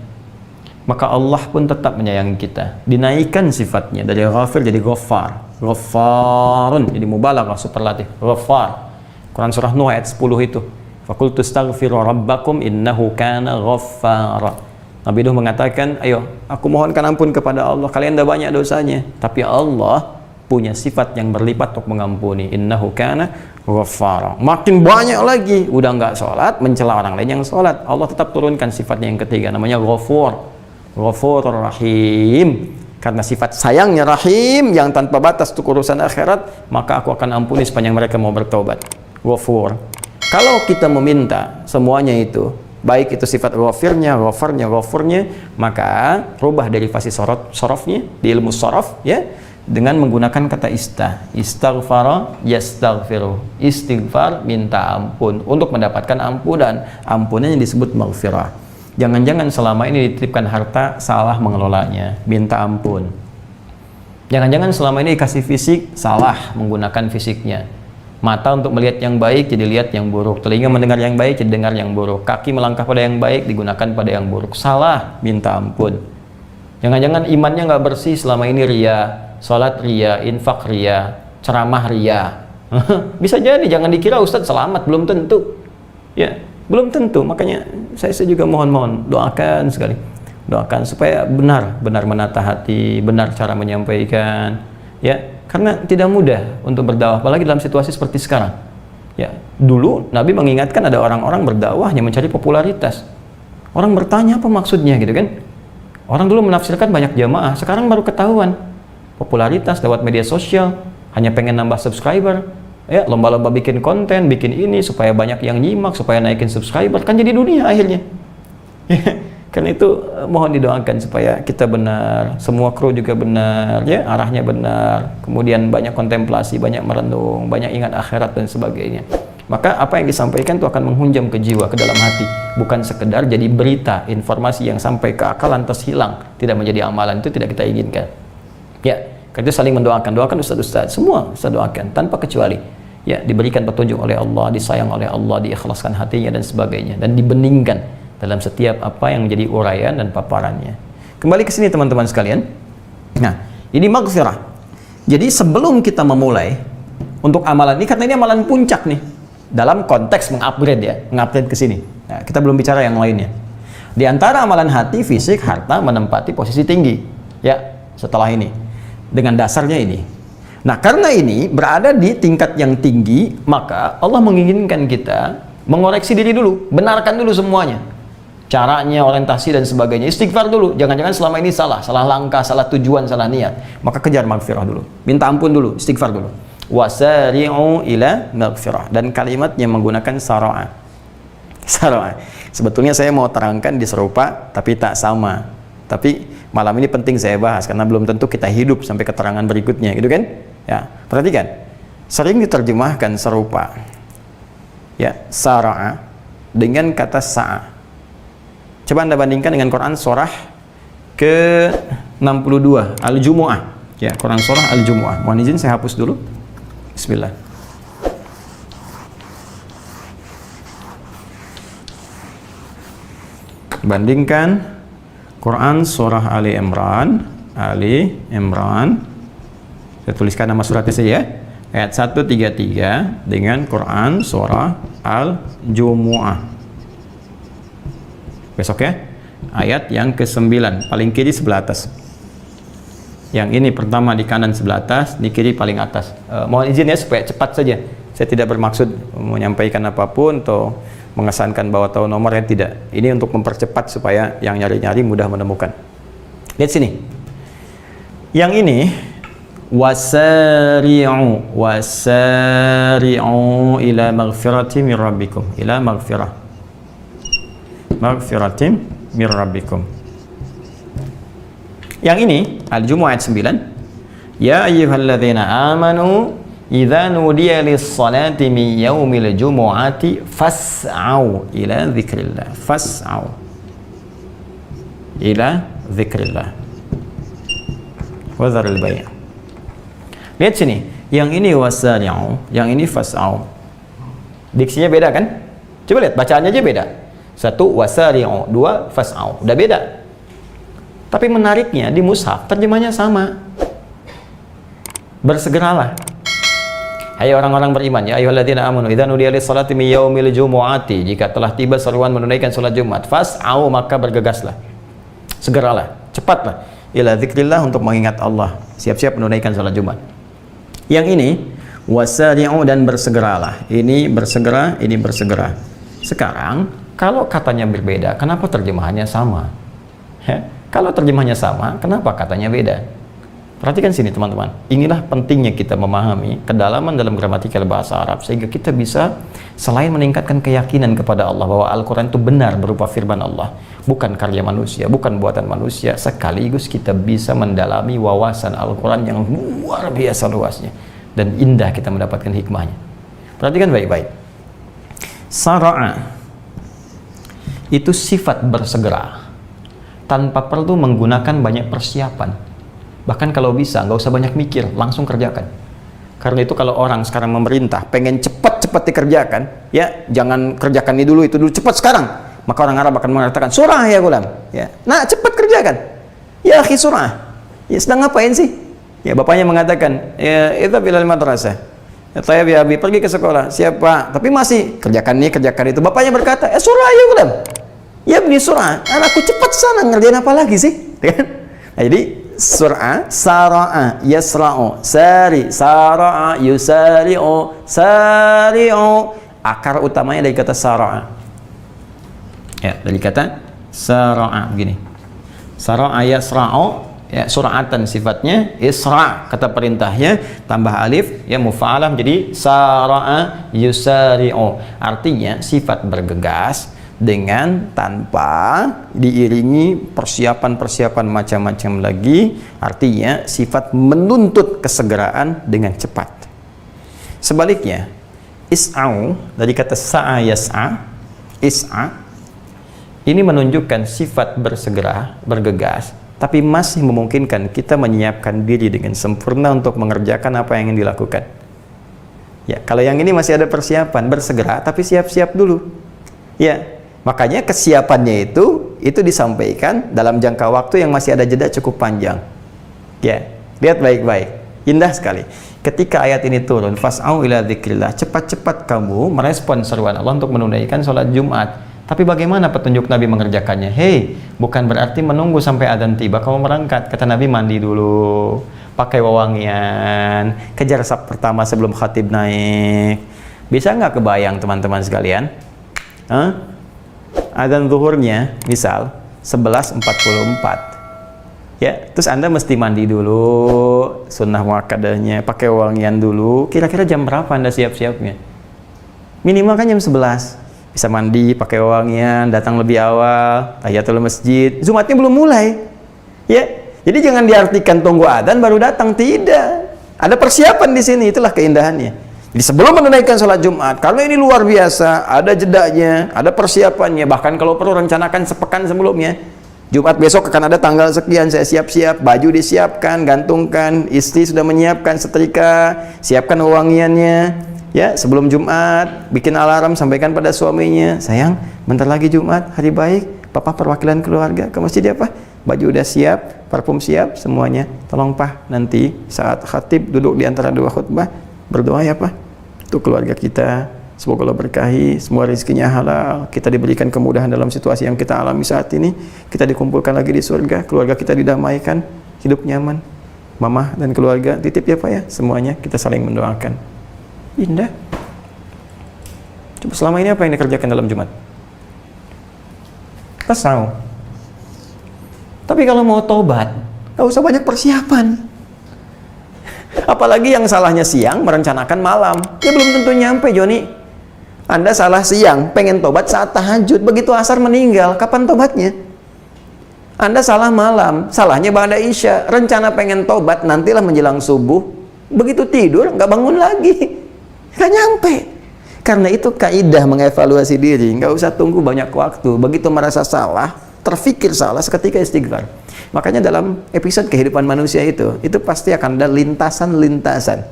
Maka Allah pun tetap menyayangi kita. Dinaikkan sifatnya dari ghafir jadi ghaffar. Ghaffarun, jadi mubalaghah superlatif. Ghaffar. Quran surah Nuh ayat 10 itu. Faqultu astaghfiru rabbakum innahu kana ghaffara. Nabi Nuh mengatakan, ayo aku mohonkan ampun kepada Allah, kalian dah banyak dosanya, tapi Allah punya sifat yang berlipat untuk mengampuni. Innahu kana ghaffara. Makin banyak lagi, udah nggak sholat, mencela orang lain yang sholat, Allah tetap turunkan sifatnya yang ketiga, namanya Ghafur. Ghafurur Rahim. Karena sifat sayangnya Rahim yang tanpa batas untuk urusan akhirat, maka aku akan ampuni sepanjang mereka mau bertaubat. Ghafur. Kalau kita meminta semuanya itu, baik itu sifat ghafirnya, ghafurnya, maka rubah derivasi sorofnya di ilmu sorof, ya, dengan menggunakan kata istaghfara yastaghfiru. Istighfar, minta ampun untuk mendapatkan ampunan. Ampunan yang disebut maghfirah. Jangan-jangan selama ini dititipkan harta, salah mengelolanya, minta ampun. Jangan-jangan selama ini dikasih fisik, salah menggunakan fisiknya. Mata untuk melihat yang baik jadi lihat yang buruk, telinga mendengar yang baik jadi dengar yang buruk, kaki melangkah pada yang baik digunakan pada yang buruk. Salah, minta ampun. Jangan-jangan imannya nggak bersih selama ini, ria, sholat ria, infak ria, ceramah ria. Bisa jadi, jangan dikira Ustadz selamat, belum tentu. Ya, belum tentu. Makanya saya juga mohon doakan sekali, doakan supaya benar menata hati, benar cara menyampaikan, ya. Karena tidak mudah untuk berdakwah, apalagi dalam situasi seperti sekarang. Ya, dulu Nabi mengingatkan ada orang-orang berdakwah hanya mencari popularitas. Orang bertanya apa maksudnya gitu kan? Orang dulu menafsirkan banyak jamaah, sekarang baru ketahuan. Popularitas lewat media sosial, hanya pengen nambah subscriber. Ya, lomba-lomba bikin konten, bikin ini supaya banyak yang nyimak, supaya naikin subscriber, kan jadi dunia akhirnya. Karena itu mohon didoakan supaya kita benar, semua kru juga benar, ya, arahnya benar, kemudian banyak kontemplasi, banyak merenung, banyak ingat akhirat dan sebagainya. Maka apa yang disampaikan itu akan menghunjam ke jiwa, ke dalam hati, bukan sekedar jadi berita, informasi yang sampai ke akal lantas hilang, tidak menjadi amalan, itu tidak kita inginkan. Ya, kita saling mendoakan, doakan ustaz-ustaz, semua ustaz doakan tanpa kecuali. Ya, diberikan petunjuk oleh Allah, disayang oleh Allah, diikhlaskan hatinya dan sebagainya, dan dibeningkan dalam setiap apa yang menjadi uraian dan paparannya. Kembali ke sini teman-teman sekalian. Nah, ini maghfirah. Jadi sebelum kita memulai untuk amalan ini, karena ini amalan puncak nih, dalam konteks mengupgrade ya, mengupgrade ke sini. Nah, kita belum bicara yang lainnya. Di antara amalan hati, fisik, harta menempati posisi tinggi. Ya, setelah ini. Dengan dasarnya ini. Nah, karena ini berada di tingkat yang tinggi, maka Allah menginginkan kita mengoreksi diri dulu, benarkan dulu semuanya. Caranya, orientasi dan sebagainya. Istighfar dulu. Jangan-jangan selama ini salah langkah, salah tujuan, salah niat. Maka kejar maghfirah dulu. Minta ampun dulu, istighfar dulu. Wasari'u ila maghfirah. Dan kalimatnya menggunakan sara'a. Sara'a. Sebetulnya saya mau terangkan di serupa, tapi tak sama. Tapi malam ini penting saya bahas karena belum tentu kita hidup sampai keterangan berikutnya, gitu kan? Ya, perhatikan. Sering diterjemahkan serupa. Ya, sara'a dengan kata sa'a. Coba Anda bandingkan dengan Quran surah ke-62 Al-Jumu'ah. Ya, Quran surah Al-Jumu'ah. Mohon izin saya hapus dulu. Bismillah. Bandingkan Quran surah Ali Imran. Saya tuliskan nama suratnya saja ya. Ayat 133 dengan Quran surah Al-Jumu'ah. Besok ya, ayat yang ke-9 paling kiri sebelah atas. Yang ini pertama di kanan sebelah atas, di kiri paling atas. Mohon izin ya supaya cepat saja. Saya tidak bermaksud menyampaikan apapun atau mengesankan bahwa tahu nomornya, tidak. Ini untuk mempercepat supaya yang nyari-nyari mudah menemukan. Lihat sini. Yang ini wasari'u ila maghfirati min rabbikum, ila maghfiratin min rabbikum. Yang ini Al-Jumu'ah ayat 9, ya ayyuhalladzina amanu idza nudiya lis-salati min yaumil jumu'ati fas'au ila dzikrillah, fas'au ila dzikrillah wa dzaril bai'. Lihat sini, yang ini wasari'u, yang ini fas'au. Diksinya beda kan? Coba lihat, bacaannya aja beda. Satu wasari'u, dua fas'au. Udah beda. Tapi menariknya di mushaf terjemahnya sama. Bersegeralah. Hai orang-orang beriman, ya ayyuhalladzina amanu idza nudiya lis-salati min yaumil jumu'ati, jika telah tiba seruan menunaikan salat Jumat, fas'au, maka bergegaslah. Segeralah, cepatlah ila dzikrillah, untuk mengingat Allah. Siap-siap menunaikan salat Jumat. Yang ini wasari'u, dan bersegeralah. Ini bersegera, ini bersegera. Sekarang kalau katanya berbeda, kenapa terjemahannya sama? Kalau terjemahannya sama, kenapa katanya beda? Perhatikan sini teman-teman. Inilah pentingnya kita memahami kedalaman dalam gramatikal bahasa Arab, sehingga kita bisa selain meningkatkan keyakinan kepada Allah bahwa Al-Quran itu benar berupa firman Allah, bukan karya manusia, bukan buatan manusia, sekaligus kita bisa mendalami wawasan Al-Quran yang luar biasa luasnya, dan indah kita mendapatkan hikmahnya. Perhatikan baik-baik. Sara'a itu sifat bersegera tanpa perlu menggunakan banyak persiapan. Bahkan kalau bisa, nggak usah banyak mikir, langsung kerjakan. Karena itu kalau orang sekarang memerintah pengen cepat-cepat dikerjakan, ya jangan kerjakan ini dulu, itu dulu, cepat sekarang. Maka orang Arab akan mengatakan, surah ya gulam, ya, nah cepat kerjakan. Ya akhi surah, ya sedang ngapain sih? Ya bapaknya mengatakan, ya itu bilal madrasah, ya tayyib ya abi, pergi ke sekolah. Siapa? Tapi masih kerjakan ini, kerjakan itu. Bapaknya berkata, surah ya gulam, ya beli surah, anakku cepat sana, ngerjain apa lagi sih? Nah, jadi sur'a, sara'a, yasra'u, sari, sara'a, yusari'u, sari'u. Akar utamanya dari kata sara'a. Ya, dari kata sara'a begini. Sara'a yasra'u, ya sur'atan sifatnya, isra' kata perintahnya, tambah alif, ya mufa'alah, jadi sara'a yusari'u. Artinya sifat bergegas dengan tanpa diiringi persiapan-persiapan macam-macam lagi. Artinya sifat menuntut kesegeraan dengan cepat. Sebaliknya, is'au dari kata sa'a yas'a, is'a ini menunjukkan sifat bersegera, bergegas, tapi masih memungkinkan kita menyiapkan diri dengan sempurna untuk mengerjakan apa yang ingin dilakukan. Ya, kalau yang ini masih ada persiapan, bersegera tapi siap-siap dulu. Ya, makanya kesiapannya itu disampaikan dalam jangka waktu yang masih ada jeda cukup panjang. Ya, lihat baik-baik, indah sekali. Ketika ayat ini turun, fas'au ila dzikrillah, cepat-cepat kamu merespon seruan Allah untuk menunaikan sholat Jumat. Tapi bagaimana petunjuk Nabi mengerjakannya? Hei, bukan berarti menunggu sampai adzan tiba kamu berangkat. Kata Nabi, mandi dulu, pakai wewangian, kejar saf pertama sebelum khatib naik. Bisa nggak kebayang teman-teman sekalian? Adzan zuhurnya misal 11.44, ya, terus Anda mesti mandi dulu, sunnah muakkadahnya, pakai wangian dulu. Kira-kira jam berapa Anda siap-siapnya? Minimal kan jam 11. Bisa mandi, pakai wangian, datang lebih awal, tahiyatul masjid. Jumatnya belum mulai, ya. Jadi jangan diartikan tunggu adzan baru datang, tidak. Ada persiapan di sini, itulah keindahannya. Jadi sebelum menunaikan sholat Jumat, karena ini luar biasa, ada jedanya, ada persiapannya, bahkan kalau perlu rencanakan sepekan sebelumnya. Jumat besok akan ada tanggal sekian, saya siap-siap, baju disiapkan, gantungkan, istri sudah menyiapkan setrika, siapkan wewangiannya. Ya, sebelum Jumat, bikin alarm, sampaikan pada suaminya, sayang, bentar lagi Jumat, hari baik, papa perwakilan keluarga ke masjid ya pak, baju udah siap, parfum siap, semuanya. Tolong pak, nanti saat khatib duduk di antara dua khutbah, berdoa ya Pak untuk keluarga kita, semoga Allah berkahi, semua rezekinya halal, kita diberikan kemudahan dalam situasi yang kita alami saat ini, kita dikumpulkan lagi di surga, keluarga kita didamaikan, hidup nyaman, mama dan keluarga titip ya Pak ya, semuanya kita saling mendoakan. Indah. Coba selama ini apa yang dikerjakan dalam Jumat? Tasawuf. Tapi kalau mau tobat, gak usah banyak persiapan. Apalagi yang salahnya siang merencanakan malam, ya belum tentu nyampe, Joni. Anda salah siang, pengen tobat saat tahajud, begitu asar meninggal, kapan tobatnya? Anda salah malam, salahnya ba'da isya, rencana pengen tobat nantilah menjelang subuh, begitu tidur nggak bangun lagi, nggak nyampe. Karena itu kaidah mengevaluasi diri, nggak usah tunggu banyak waktu. Begitu merasa salah, terfikir salah, seketika istighfar. Makanya dalam episode kehidupan manusia itu pasti akan ada lintasan-lintasan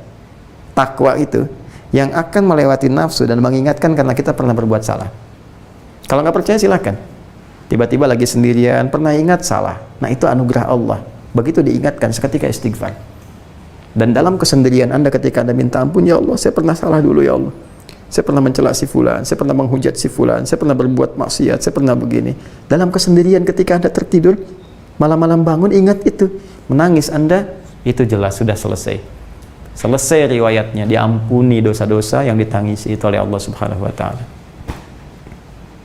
takwa itu yang akan melewati nafsu dan mengingatkan karena kita pernah berbuat salah. Kalau nggak percaya silakan. Tiba-tiba lagi sendirian, pernah ingat salah. Nah itu anugerah Allah. Begitu diingatkan seketika istighfar. Dan dalam kesendirian Anda ketika Anda minta ampun, ya Allah, saya pernah salah dulu ya Allah. Saya pernah mencela si fulan, saya pernah menghujat si fulan, saya pernah berbuat maksiat, saya pernah begini. Dalam kesendirian ketika Anda tertidur, malam-malam bangun ingat itu. Menangis Anda, itu jelas sudah selesai. Selesai riwayatnya, diampuni dosa-dosa yang ditangisi itu oleh Allah Subhanahu wa taala.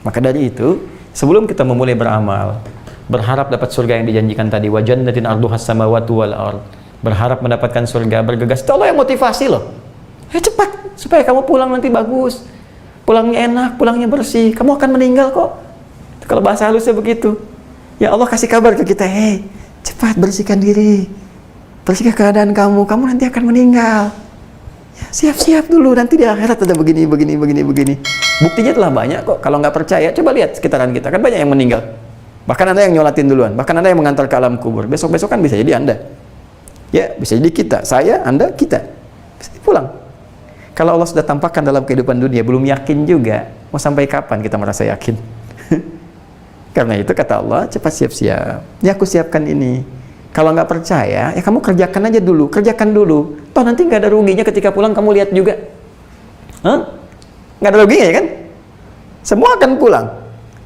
Maka dari itu, sebelum kita memulai beramal, berharap dapat surga yang dijanjikan tadi, wa jannatin arduhas samawati wal ard, berharap mendapatkan surga, bergegas. Itu Allah yang motivasi loh. Cepat supaya kamu pulang nanti bagus. Pulangnya enak, pulangnya bersih. Kamu akan meninggal kok. Kalau bahasa halusnya begitu. Ya Allah kasih kabar ke kita, hei, cepat bersihkan diri. Bersihkan keadaan kamu nanti akan meninggal. Ya, siap-siap dulu, nanti di akhirat ada begini. Buktinya telah banyak kok. Kalau nggak percaya, coba lihat sekitaran kita. Kan banyak yang meninggal. Bahkan Anda yang nyolatin duluan. Bahkan Anda yang mengantar ke alam kubur. Besok-besok kan bisa jadi Anda. Ya, bisa jadi kita. Saya, Anda, kita. Bisa pulang. Kalau Allah sudah tampakkan dalam kehidupan dunia, belum yakin juga. Mau sampai kapan kita merasa yakin? Karena itu kata Allah, cepat siap-siap. Ya aku siapkan ini. Kalau nggak percaya, ya kamu kerjakan aja dulu. Kerjakan dulu. Toh nanti nggak ada ruginya ketika pulang kamu lihat juga. Nggak ada ruginya ya kan? Semua akan pulang.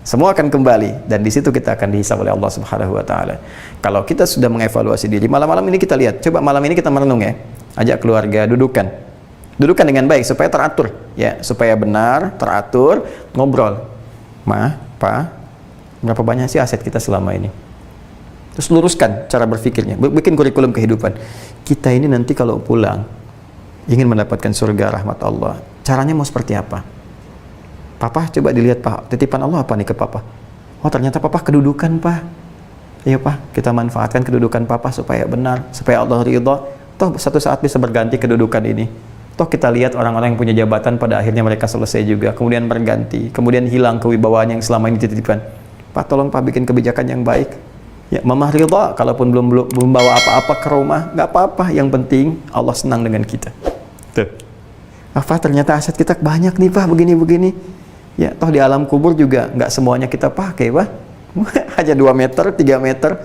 Semua akan kembali. Dan di situ kita akan dihisab oleh Allah Subhanahu wa taala. Kalau kita sudah mengevaluasi diri, malam-malam ini kita lihat. Coba malam ini kita merenung ya. Ajak keluarga, dudukan dengan baik supaya teratur ya, supaya benar, teratur, ngobrol. Ma, Pa, berapa banyak sih aset kita selama ini? Terus luruskan cara berpikirnya, bikin kurikulum kehidupan. Kita ini nanti kalau pulang ingin mendapatkan surga rahmat Allah, caranya mau seperti apa? Papa coba dilihat, Pak, titipan Allah apa nih ke Papa? Oh ternyata Papa kedudukan, Pak. Iya Pak, kita manfaatkan kedudukan Papa supaya benar, supaya Allah ridha. Toh satu saat bisa berganti kedudukan ini. Toh kita lihat orang-orang yang punya jabatan pada akhirnya mereka selesai juga, kemudian berganti, kemudian hilang kewibawaan yang selama ini dititipkan. Pak tolong Pak bikin kebijakan yang baik. Ya Mama ridha, kalaupun belum bawa apa-apa ke rumah, nggak apa-apa. Yang penting Allah senang dengan kita. Tuh. Apa ternyata aset kita banyak nih Pak, begini-begini. Ya toh di alam kubur juga nggak semuanya kita pakai Pak. Hanya 2 meter, 3 meter.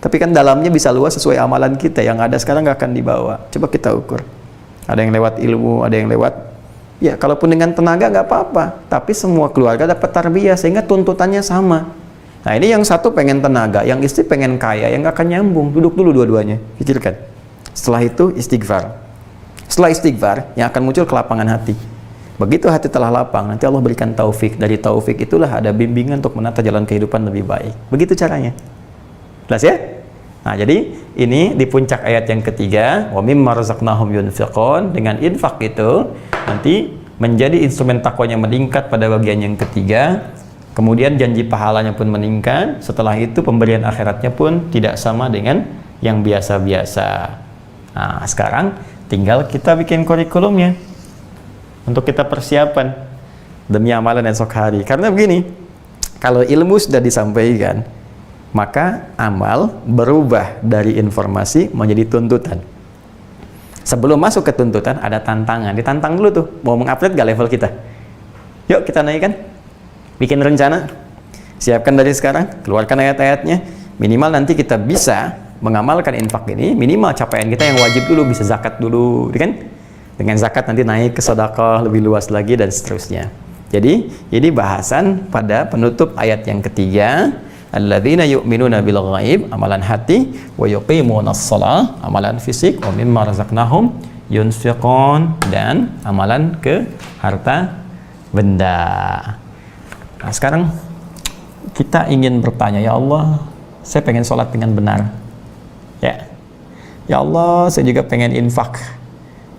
Tapi kan dalamnya bisa luas sesuai amalan kita. Yang ada sekarang nggak akan dibawa. Coba kita ukur. Ada yang lewat ilmu, ada yang lewat, ya kalaupun dengan tenaga nggak apa-apa, tapi semua keluarga dapat tarbiyah sehingga tuntutannya sama. Nah ini yang satu pengen tenaga, yang istri pengen kaya, yang nggak akan nyambung. Duduk dulu dua-duanya, pikirkan. Setelah itu istighfar. Setelah istighfar, yang akan muncul kelapangan hati. Begitu hati telah lapang, nanti Allah berikan taufik. Dari taufik itulah ada bimbingan untuk menata jalan kehidupan lebih baik. Begitu caranya. Jelas ya? Nah, jadi ini di puncak ayat yang ketiga, wa mimma razaqnahum yunfiqun, dengan infak itu nanti menjadi instrumen takwanya meningkat pada bagian yang ketiga. Kemudian janji pahalanya pun meningkat. Setelah itu pemberian akhiratnya pun tidak sama dengan yang biasa-biasa. Nah, sekarang tinggal kita bikin kurikulumnya untuk kita persiapan demi amalan esok hari. Karena begini, kalau ilmu sudah disampaikan, maka amal berubah dari informasi menjadi tuntutan. Sebelum masuk ke tuntutan ada tantangan. Ditantang dulu tuh, mau mengupgrade gak level kita? Yuk kita naikkan. Bikin rencana. Siapkan dari sekarang, keluarkan ayat-ayatnya. Minimal nanti kita bisa mengamalkan infak ini, minimal capaian kita yang wajib dulu, bisa zakat dulu, kan? Dengan zakat nanti naik ke sedekah lebih luas lagi dan seterusnya. Jadi ini bahasan pada penutup ayat yang ketiga. Alladzina yu'minuna bil ghaib, amalan hati, wa yuqimunas shalah, amalan fisik, wa mimma razaqnahum yunfiqun, dan amalan ke harta benda. Nah, sekarang kita ingin bertanya, ya Allah, saya pengen sholat dengan benar. Ya Allah, saya juga pengen infak,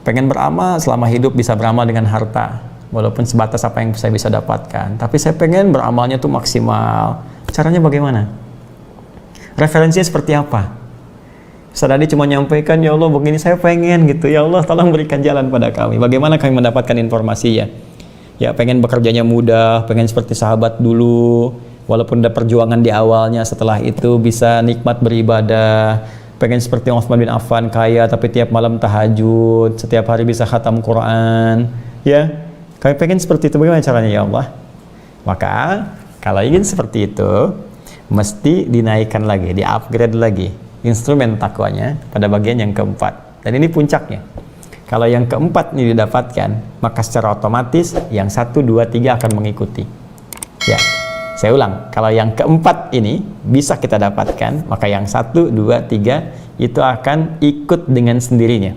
pengen beramal selama hidup, bisa beramal dengan harta, walaupun sebatas apa yang saya bisa dapatkan. Tapi saya pengen beramalnya tuh maksimal. Caranya bagaimana? Referensinya seperti apa? Tadi cuma nyampaikan, ya Allah begini saya pengen gitu. Ya Allah tolong berikan jalan pada kami. Bagaimana kami mendapatkan informasinya? Ya pengen bekerjanya mudah, pengen seperti sahabat dulu, walaupun ada perjuangan di awalnya, setelah itu bisa nikmat beribadah. Pengen seperti Utsman bin Affan, kaya tapi tiap malam tahajud, setiap hari bisa khatam Quran. Ya, kami pengen seperti itu. Bagaimana caranya ya Allah? Maka kalau ingin seperti itu, mesti dinaikkan lagi, di-upgrade lagi instrumen takwanya pada bagian yang keempat. Dan ini puncaknya. Kalau yang keempat ini didapatkan, maka secara otomatis yang 1, 2, 3 akan mengikuti. Ya, saya ulang, kalau yang keempat ini bisa kita dapatkan, maka yang 1, 2, 3 itu akan ikut dengan sendirinya.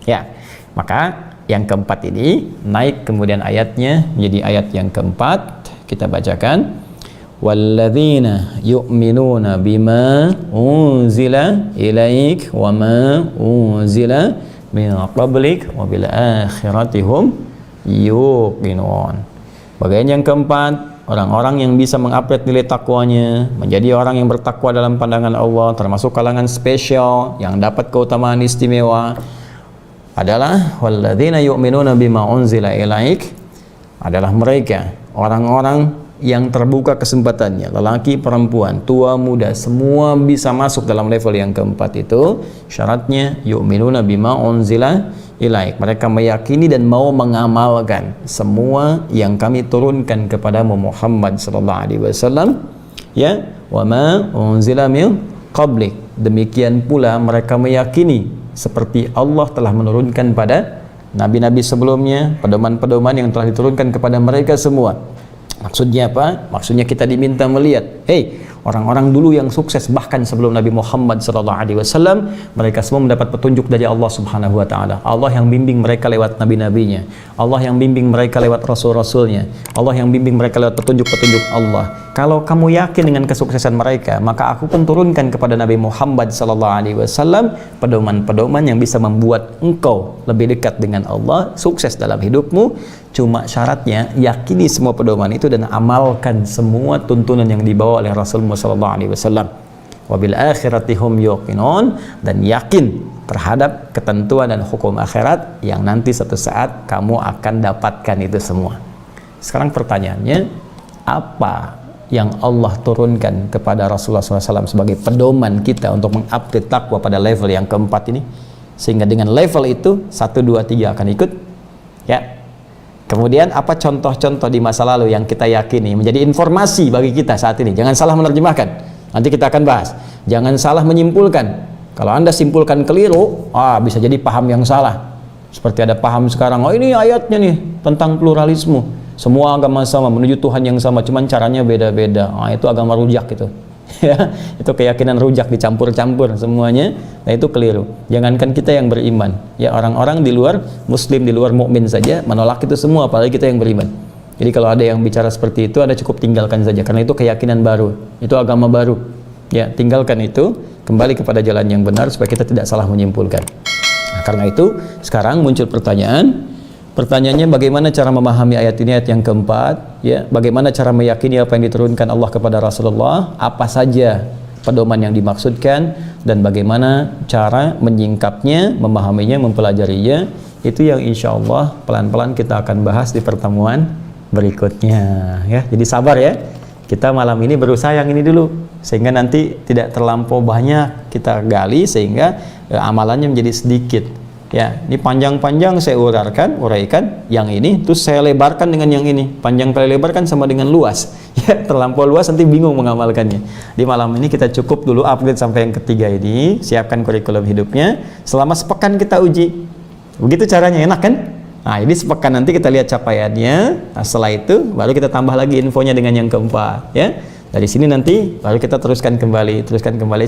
Ya, maka yang keempat ini naik kemudian ayatnya menjadi ayat yang keempat. Kita bacakan, walladzina yu'minuna bima unzila ilaik wa ma unzila min qablik wa bil akhirati hum yuqinun. Bagian yang keempat, orang-orang yang bisa mengupgrade nilai takwanya menjadi orang yang bertakwa dalam pandangan Allah, termasuk kalangan spesial yang dapat keutamaan istimewa, adalah walladzina yu'minuna bima unzila ilaik, adalah mereka orang-orang yang terbuka kesempatannya, lelaki, perempuan, tua, muda, semua bisa masuk dalam level yang keempat itu. Syaratnya yu'minuna bima unzila ilaik, mereka meyakini dan mau mengamalkan semua yang kami turunkan kepada Muhammad sallallahu alaihi wasallam, ya, wa ma unzila min qablik. Demikian pula mereka meyakini seperti Allah telah menurunkan pada nabi-nabi sebelumnya pedoman-pedoman yang telah diturunkan kepada mereka semua. Maksudnya apa? Maksudnya kita diminta melihat, orang-orang dulu yang sukses bahkan sebelum Nabi Muhammad SAW, mereka semua mendapat petunjuk dari Allah Subhanahu wa Ta'ala. Allah yang bimbing mereka lewat nabi-nabinya, Allah yang bimbing mereka lewat rasul-rasulnya, Allah yang bimbing mereka lewat petunjuk-petunjuk Allah. Kalau kamu yakin dengan kesuksesan mereka, maka aku pun turunkan kepada Nabi Muhammad SAW pedoman-pedoman yang bisa membuat engkau lebih dekat dengan Allah, sukses dalam hidupmu. Cuma syaratnya yakini semua pedoman itu dan amalkan semua tuntunan yang dibawa oleh Rasulullah SAW. Wabil akhirati hum yuqinun, dan yakin terhadap ketentuan dan hukum akhirat yang nanti suatu saat kamu akan dapatkan itu semua. Sekarang pertanyaannya, apa yang Allah turunkan kepada Rasulullah SAW sebagai pedoman kita untuk mengupdate takwa pada level yang keempat ini, sehingga dengan level itu 1, 2, 3 akan ikut? Ya. Kemudian apa contoh-contoh di masa lalu yang kita yakini menjadi informasi bagi kita saat ini? Jangan salah menerjemahkan. Nanti kita akan bahas. Jangan salah menyimpulkan. Kalau Anda simpulkan keliru, bisa jadi paham yang salah. Seperti ada paham sekarang, ini ayatnya nih tentang pluralisme. Semua agama sama, menuju Tuhan yang sama, cuman caranya beda-beda. Itu agama rujak itu. Ya, itu keyakinan rujak dicampur-campur semuanya. Nah, itu keliru. Jangankan kita yang beriman, ya orang-orang di luar muslim, di luar mukmin saja menolak itu semua, apalagi kita yang beriman. Jadi kalau ada yang bicara seperti itu, Anda cukup tinggalkan saja, karena itu keyakinan baru, itu agama baru. Ya, tinggalkan itu, kembali kepada jalan yang benar supaya kita tidak salah menyimpulkan. Nah, karena itu sekarang muncul pertanyaannya, bagaimana cara memahami ayat ini, ayat yang keempat, ya, bagaimana cara meyakini apa yang diturunkan Allah kepada Rasulullah, apa saja pedoman yang dimaksudkan, dan bagaimana cara menyingkapnya, memahaminya, mempelajarinya. Itu yang insya Allah pelan-pelan kita akan bahas di pertemuan berikutnya, ya. Jadi sabar ya, kita malam ini berusaha yang ini dulu, sehingga nanti tidak terlampau banyak kita gali, sehingga amalannya menjadi sedikit. Ya, ini panjang-panjang saya uraikan yang ini, terus saya lebarkan dengan yang ini. Panjang kali lebar kan sama dengan luas. Ya, terlampau luas nanti bingung mengamalkannya. Di malam ini kita cukup dulu upgrade sampai yang ketiga ini, siapkan kurikulum hidupnya. Selama sepekan kita uji. Begitu caranya, enak kan? Nah, ini sepekan nanti kita lihat capaiannya. Nah, setelah itu baru kita tambah lagi infonya dengan yang keempat, ya. Dari sini nanti baru kita teruskan kembali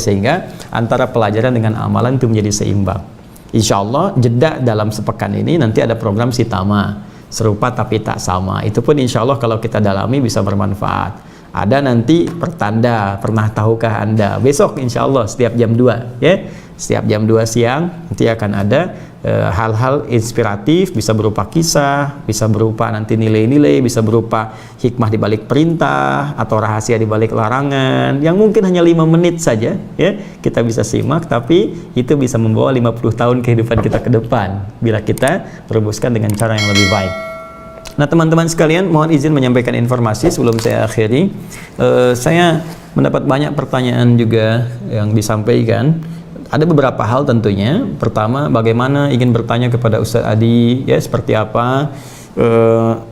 sehingga antara pelajaran dengan amalan itu menjadi seimbang. Insya Allah jeda dalam sepekan ini nanti ada program Sitama. serupa tapi tak sama. Itu pun insya Allah kalau kita dalami bisa bermanfaat. Ada nanti pertanda, pernah tahukah Anda? Besok insya Allah setiap jam 2 ya. Setiap jam 2 siang nanti akan ada hal-hal inspiratif, bisa berupa kisah, bisa berupa nanti nilai-nilai, bisa berupa hikmah di balik perintah atau rahasia di balik larangan yang mungkin hanya 5 menit saja ya kita bisa simak, tapi itu bisa membawa 50 tahun kehidupan kita ke depan bila kita rumuskan dengan cara yang lebih baik. Nah teman-teman sekalian, mohon izin menyampaikan informasi sebelum saya akhiri. Saya mendapat banyak pertanyaan juga yang disampaikan. Ada beberapa hal tentunya. Pertama, bagaimana ingin bertanya kepada Ustadz Adi, ya seperti apa.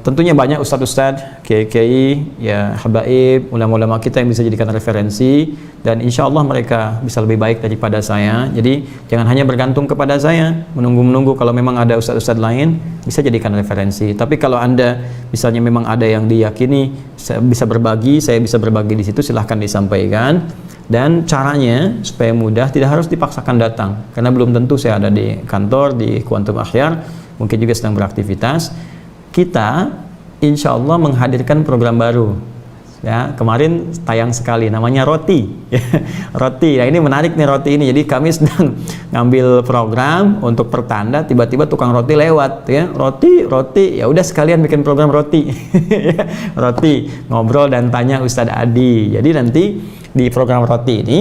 Tentunya banyak ustadz-ustadz, kiai-kiai, ya habaib, ulama-ulama kita yang bisa jadikan referensi, dan insya Allah mereka bisa lebih baik daripada saya. Jadi jangan hanya bergantung kepada saya, menunggu-menunggu. Kalau memang ada ustadz-ustadz lain, bisa jadikan referensi. Tapi kalau Anda misalnya memang ada yang diyakini saya bisa berbagi di situ, silahkan disampaikan. Dan caranya supaya mudah, tidak harus dipaksakan datang, karena belum tentu saya ada di kantor di Quantum Akhyar, mungkin juga sedang beraktivitas. Kita insya Allah menghadirkan program baru ya, kemarin tayang sekali, namanya Roti Roti. Nah ini menarik nih Roti ini. Jadi kami sedang ngambil program untuk pertanda, tiba-tiba tukang roti lewat ya, roti ya udah sekalian bikin program Roti Roti, ngobrol dan tanya Ustadz Adi. Jadi nanti di program Roti ini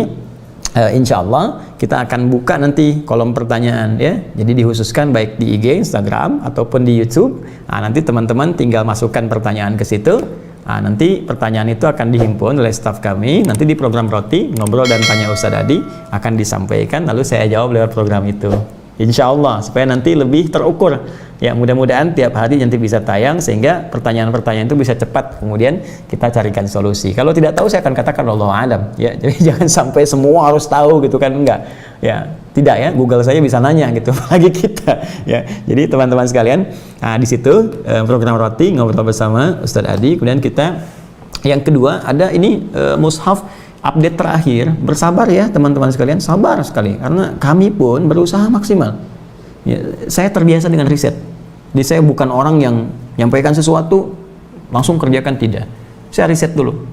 insya Allah kita akan buka nanti kolom pertanyaan ya. Jadi dikhususkan baik di IG, Instagram ataupun di YouTube. Nah, nanti teman-teman tinggal masukkan pertanyaan ke situ. Nah, nanti pertanyaan itu akan dihimpun oleh staf kami. Nanti di program Roti, ngobrol dan tanya Ustadz Adi akan disampaikan, lalu saya jawab lewat program itu. Insya Allah, supaya nanti lebih terukur. Ya, mudah-mudahan tiap hari nanti bisa tayang, sehingga pertanyaan-pertanyaan itu bisa cepat kemudian kita carikan solusi. Kalau tidak tahu saya akan katakan Wallahu a'lam ya. Jadi jangan sampai semua harus tahu gitu kan, enggak. Ya, tidak ya, Google saya bisa nanya gitu apalagi kita ya. Jadi teman-teman sekalian, nah di situ program Roti ngobrol bersama Ustadz Adi. Kemudian kita yang kedua ada ini mushaf update terakhir. Bersabar ya teman-teman sekalian, sabar sekali karena kami pun berusaha maksimal. Ya, saya terbiasa dengan riset. Jadi saya bukan orang yang menyampaikan sesuatu langsung kerjakan, tidak. Saya riset dulu.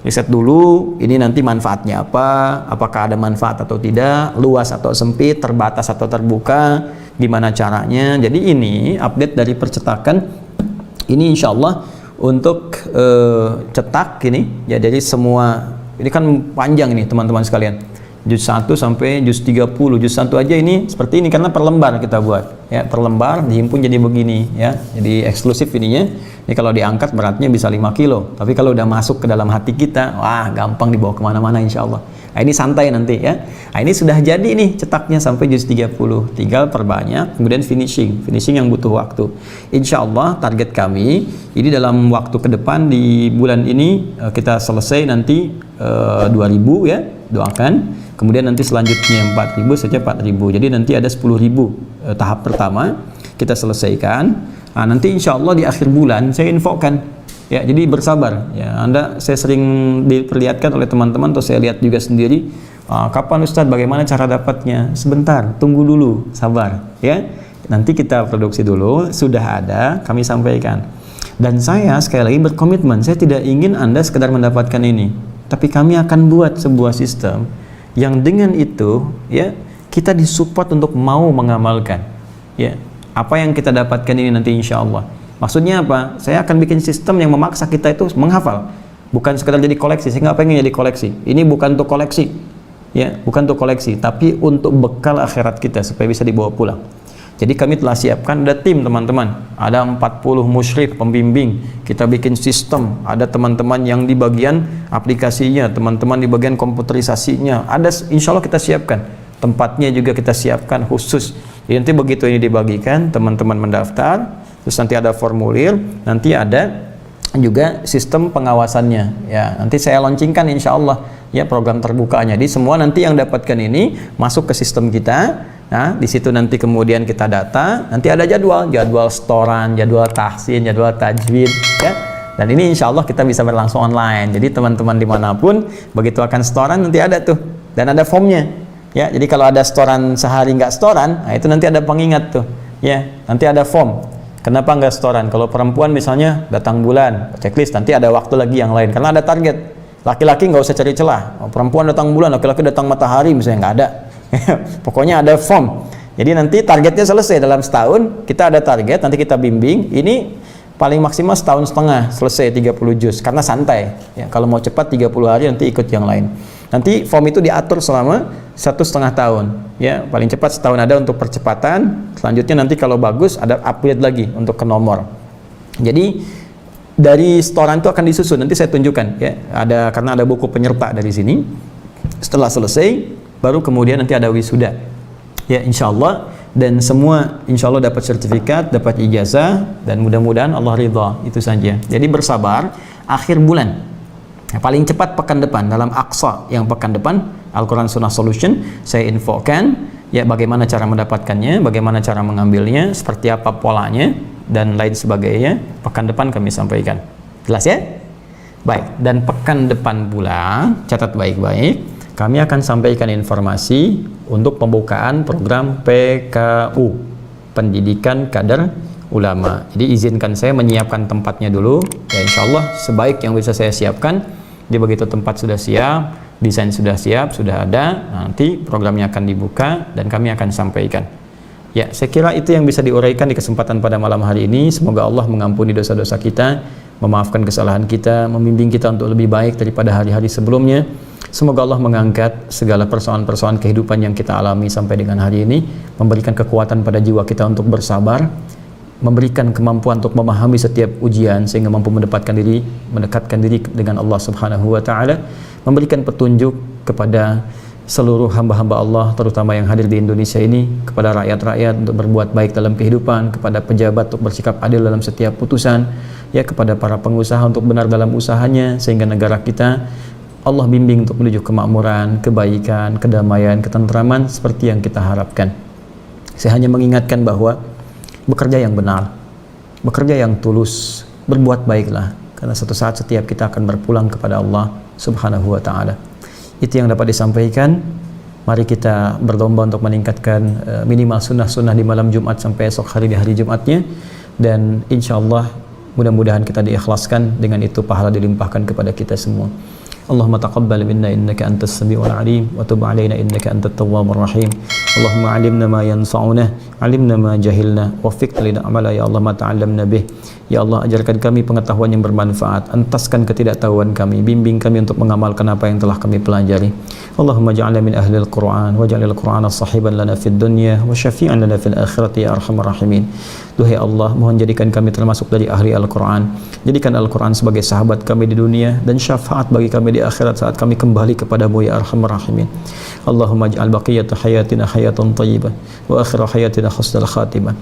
Riset dulu, ini nanti manfaatnya apa, apakah ada manfaat atau tidak, luas atau sempit, terbatas atau terbuka, gimana caranya. Jadi ini update dari percetakan. Ini insya Allah untuk cetak ini ya, dari semua, ini kan panjang ini teman-teman sekalian, juz 1 sampai juz 30. Juz 1 aja ini seperti ini karena per lembar kita buat ya, per lembar dihimpun jadi begini ya, jadi eksklusif ininya. Ini kalau diangkat beratnya bisa 5 kilo, tapi kalau udah masuk ke dalam hati kita, wah gampang dibawa kemana-mana insya Allah. Nah, ini santai nanti ya. Nah, ini sudah jadi nih cetaknya sampai juz 30, tinggal perbanyak, kemudian finishing yang butuh waktu. Insya Allah target kami ini dalam waktu ke depan di bulan ini kita selesai nanti 2000 ya, doakan. Kemudian nanti selanjutnya 4000 saja, 4000. Jadi nanti ada 10.000 tahap pertama kita selesaikan. Nah, nanti insya Allah di akhir bulan saya infokan ya, jadi bersabar ya. Saya sering diperlihatkan oleh teman-teman atau saya lihat juga sendiri, kapan Ustadz, bagaimana cara dapatnya? Sebentar, tunggu dulu, sabar ya. Nanti kita produksi dulu, sudah ada kami sampaikan. Dan saya sekali lagi berkomitmen, saya tidak ingin Anda sekedar mendapatkan ini, tapi kami akan buat sebuah sistem yang dengan itu ya kita disupport untuk mau mengamalkan ya apa yang kita dapatkan ini nanti insya Allah. Maksudnya apa? Saya akan bikin sistem yang memaksa kita itu menghafal, bukan sekedar jadi koleksi. Saya nggak pengen jadi koleksi. Ini bukan untuk koleksi ya, bukan untuk koleksi, tapi untuk bekal akhirat kita supaya bisa dibawa pulang. Jadi kami telah siapkan, ada tim teman-teman, ada 40 musyrik pembimbing. Kita bikin sistem, ada teman-teman yang di bagian aplikasinya, teman-teman di bagian komputerisasinya, ada, insya Allah kita siapkan. Tempatnya juga kita siapkan khusus. Jadi nanti begitu ini dibagikan, teman-teman mendaftar, terus nanti ada formulir, nanti ada juga sistem pengawasannya. Ya, nanti saya launchingkan insya Allah ya program terbukanya. Jadi semua nanti yang dapatkan ini masuk ke sistem kita. Nah, di situ nanti kemudian kita data, nanti ada jadwal setoran, jadwal tahsin, jadwal tajwid, ya. Dan ini insya Allah kita bisa berlangsung online. Jadi teman-teman dimanapun, begitu akan setoran nanti ada tuh, dan ada formnya, ya. Jadi kalau ada setoran sehari nggak setoran, nah itu nanti ada pengingat tuh, ya. Nanti ada form. Kenapa nggak setoran? Kalau perempuan misalnya datang bulan, checklist, nanti ada waktu lagi yang lain. Karena ada target. Laki-laki nggak usah cari celah. Perempuan datang bulan, laki-laki datang matahari misalnya, nggak ada. Pokoknya ada form. Jadi nanti targetnya selesai dalam setahun, kita ada target, nanti kita bimbing. Ini paling maksimal setahun setengah selesai 30 juz. Karena santai. Ya, kalau mau cepat 30 hari, nanti ikut yang lain. Nanti form itu diatur selama 1,5 tahun. Ya, paling cepat setahun ada untuk percepatan. Selanjutnya nanti kalau bagus ada upgrade lagi untuk ke nomor. Jadi dari setoran itu akan disusun. Nanti saya tunjukkan ya. Karena ada buku penyerta dari sini. Setelah selesai, baru kemudian nanti ada wisuda. Ya, insya Allah. Dan semua insya Allah dapat sertifikat, dapat ijazah, dan mudah-mudahan Allah ridha. Itu saja. Jadi bersabar. Akhir bulan. Paling cepat pekan depan, dalam Aqsa yang pekan depan, Al-Quran Sunnah Solution, saya infokan ya bagaimana cara mendapatkannya, bagaimana cara mengambilnya, seperti apa polanya, dan lain sebagainya. Pekan depan kami sampaikan. Jelas ya? Baik, dan pekan depan pula, catat baik-baik, kami akan sampaikan informasi untuk pembukaan program PKU, Pendidikan Kader Ulama. Jadi izinkan saya menyiapkan tempatnya dulu. Ya, insya Allah sebaik yang bisa saya siapkan. Jadi begitu tempat sudah siap, desain sudah siap, sudah ada, nanti programnya akan dibuka dan kami akan sampaikan. Ya, saya kira itu yang bisa diuraikan di kesempatan pada malam hari ini. Semoga Allah mengampuni dosa-dosa kita, memaafkan kesalahan kita, membimbing kita untuk lebih baik daripada hari-hari sebelumnya. Semoga Allah mengangkat segala persoalan-persoalan kehidupan yang kita alami sampai dengan hari ini, memberikan kekuatan pada jiwa kita untuk bersabar, memberikan kemampuan untuk memahami setiap ujian sehingga mampu mendekatkan diri dengan Allah Subhanahu wa taala, memberikan petunjuk kepada seluruh hamba-hamba Allah terutama yang hadir di Indonesia ini, kepada rakyat-rakyat untuk berbuat baik dalam kehidupan, kepada pejabat untuk bersikap adil dalam setiap putusan, ya kepada para pengusaha untuk benar dalam usahanya sehingga negara kita Allah bimbing untuk menuju kemakmuran, kebaikan, kedamaian, ketentraman seperti yang kita harapkan. Saya hanya mengingatkan bahwa bekerja yang benar, bekerja yang tulus, berbuat baiklah, karena suatu saat setiap kita akan berpulang kepada Allah Subhanahu wa ta'ala. Itu yang dapat disampaikan. Mari kita berlomba untuk meningkatkan minimal sunnah-sunnah di malam Jumat sampai esok hari di hari Jumatnya, dan insya Allah mudah-mudahan kita diikhlaskan, dengan itu pahala dilimpahkan kepada kita semua. Allahumma taqabbal minna innaka antas samiul alim wa tub alaina innaka antat tawwabur rahim. Allahumma 'allimna ma yanfa'una, 'allimna ma jahilna, waffiqna lil amala ya Allah ma ta'allamna bih. Ya Allah, ajarkan kami pengetahuan yang bermanfaat, entaskan ketidaktahuan kami, bimbing kami untuk mengamalkan apa yang telah kami pelajari. Allahumma ja'alna min ahlil Qur'an waj'alil Qur'ana sahiban lana fid dunya wa syafi'an lana fil akhirati ya arhamar rahimin. Duhai Allah, mohon jadikan kami termasuk dari ahli Al-Quran. Jadikan Al-Quran sebagai sahabat kami di dunia dan syafaat bagi kami di akhirat saat kami kembali kepadamu ya arhamar rahimin. Allahumma ij'al baqiyata hayatina hayatan thayyibah wa akhir hayatina husnul khatimah.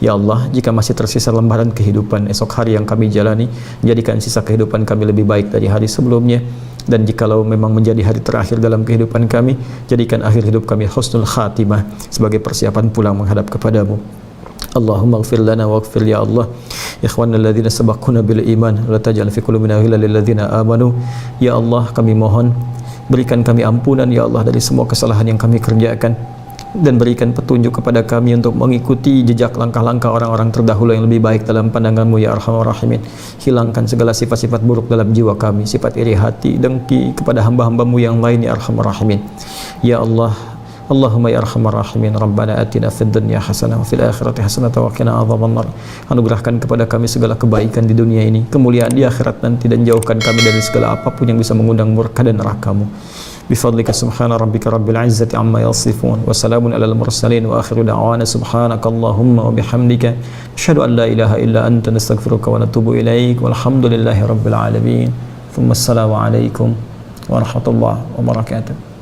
Ya Allah, jika masih tersisa lembaran kehidupan esok hari yang kami jalani, jadikan sisa kehidupan kami lebih baik dari hari sebelumnya. Dan jikalau memang menjadi hari terakhir dalam kehidupan kami, jadikan akhir hidup kami husnul khatimah sebagai persiapan pulang menghadap kepadamu. Allahumma ighfir lana waghfir ya Allah ikhwanana alladhina sabaquna bil iman la taj'al fi qulubina ghillan lil ladzina amanu. Ya Allah, kami mohon berikan kami ampunan ya Allah dari semua kesalahan yang kami kerjakan, dan berikan petunjuk kepada kami untuk mengikuti jejak langkah-langkah orang-orang terdahulu yang lebih baik dalam pandangan-Mu ya arhamar rahimin. Hilangkan segala sifat-sifat buruk dalam jiwa kami, sifat iri hati, dengki kepada hamba-hamba-Mu yang lain ya arhamar rahimin. Ya Allah, Allahumma ya arhamar rahimin, Rabbana atina fid dunya hasanah wa fil akhirati hasanah wa qina adzabannar. Anugerahkan kepada kami segala kebaikan di dunia ini, kemuliaan di akhirat nanti, dan jauhkan kami dari segala apapun yang bisa mengundang murka dan neraka-Mu. Bifadlika subhana rabbika rabbil izzati amma yasifun wa salamun alal mursalin wa akhiru da'wana subhanaka Allahumma wa bihamdika asyhadu an la ilaha illa anta nastaghfiruka wa natubu ilaik walhamdulillahi rabbil alamin. Thumma assalamu alaikum warahmatullahi wabarakatuh.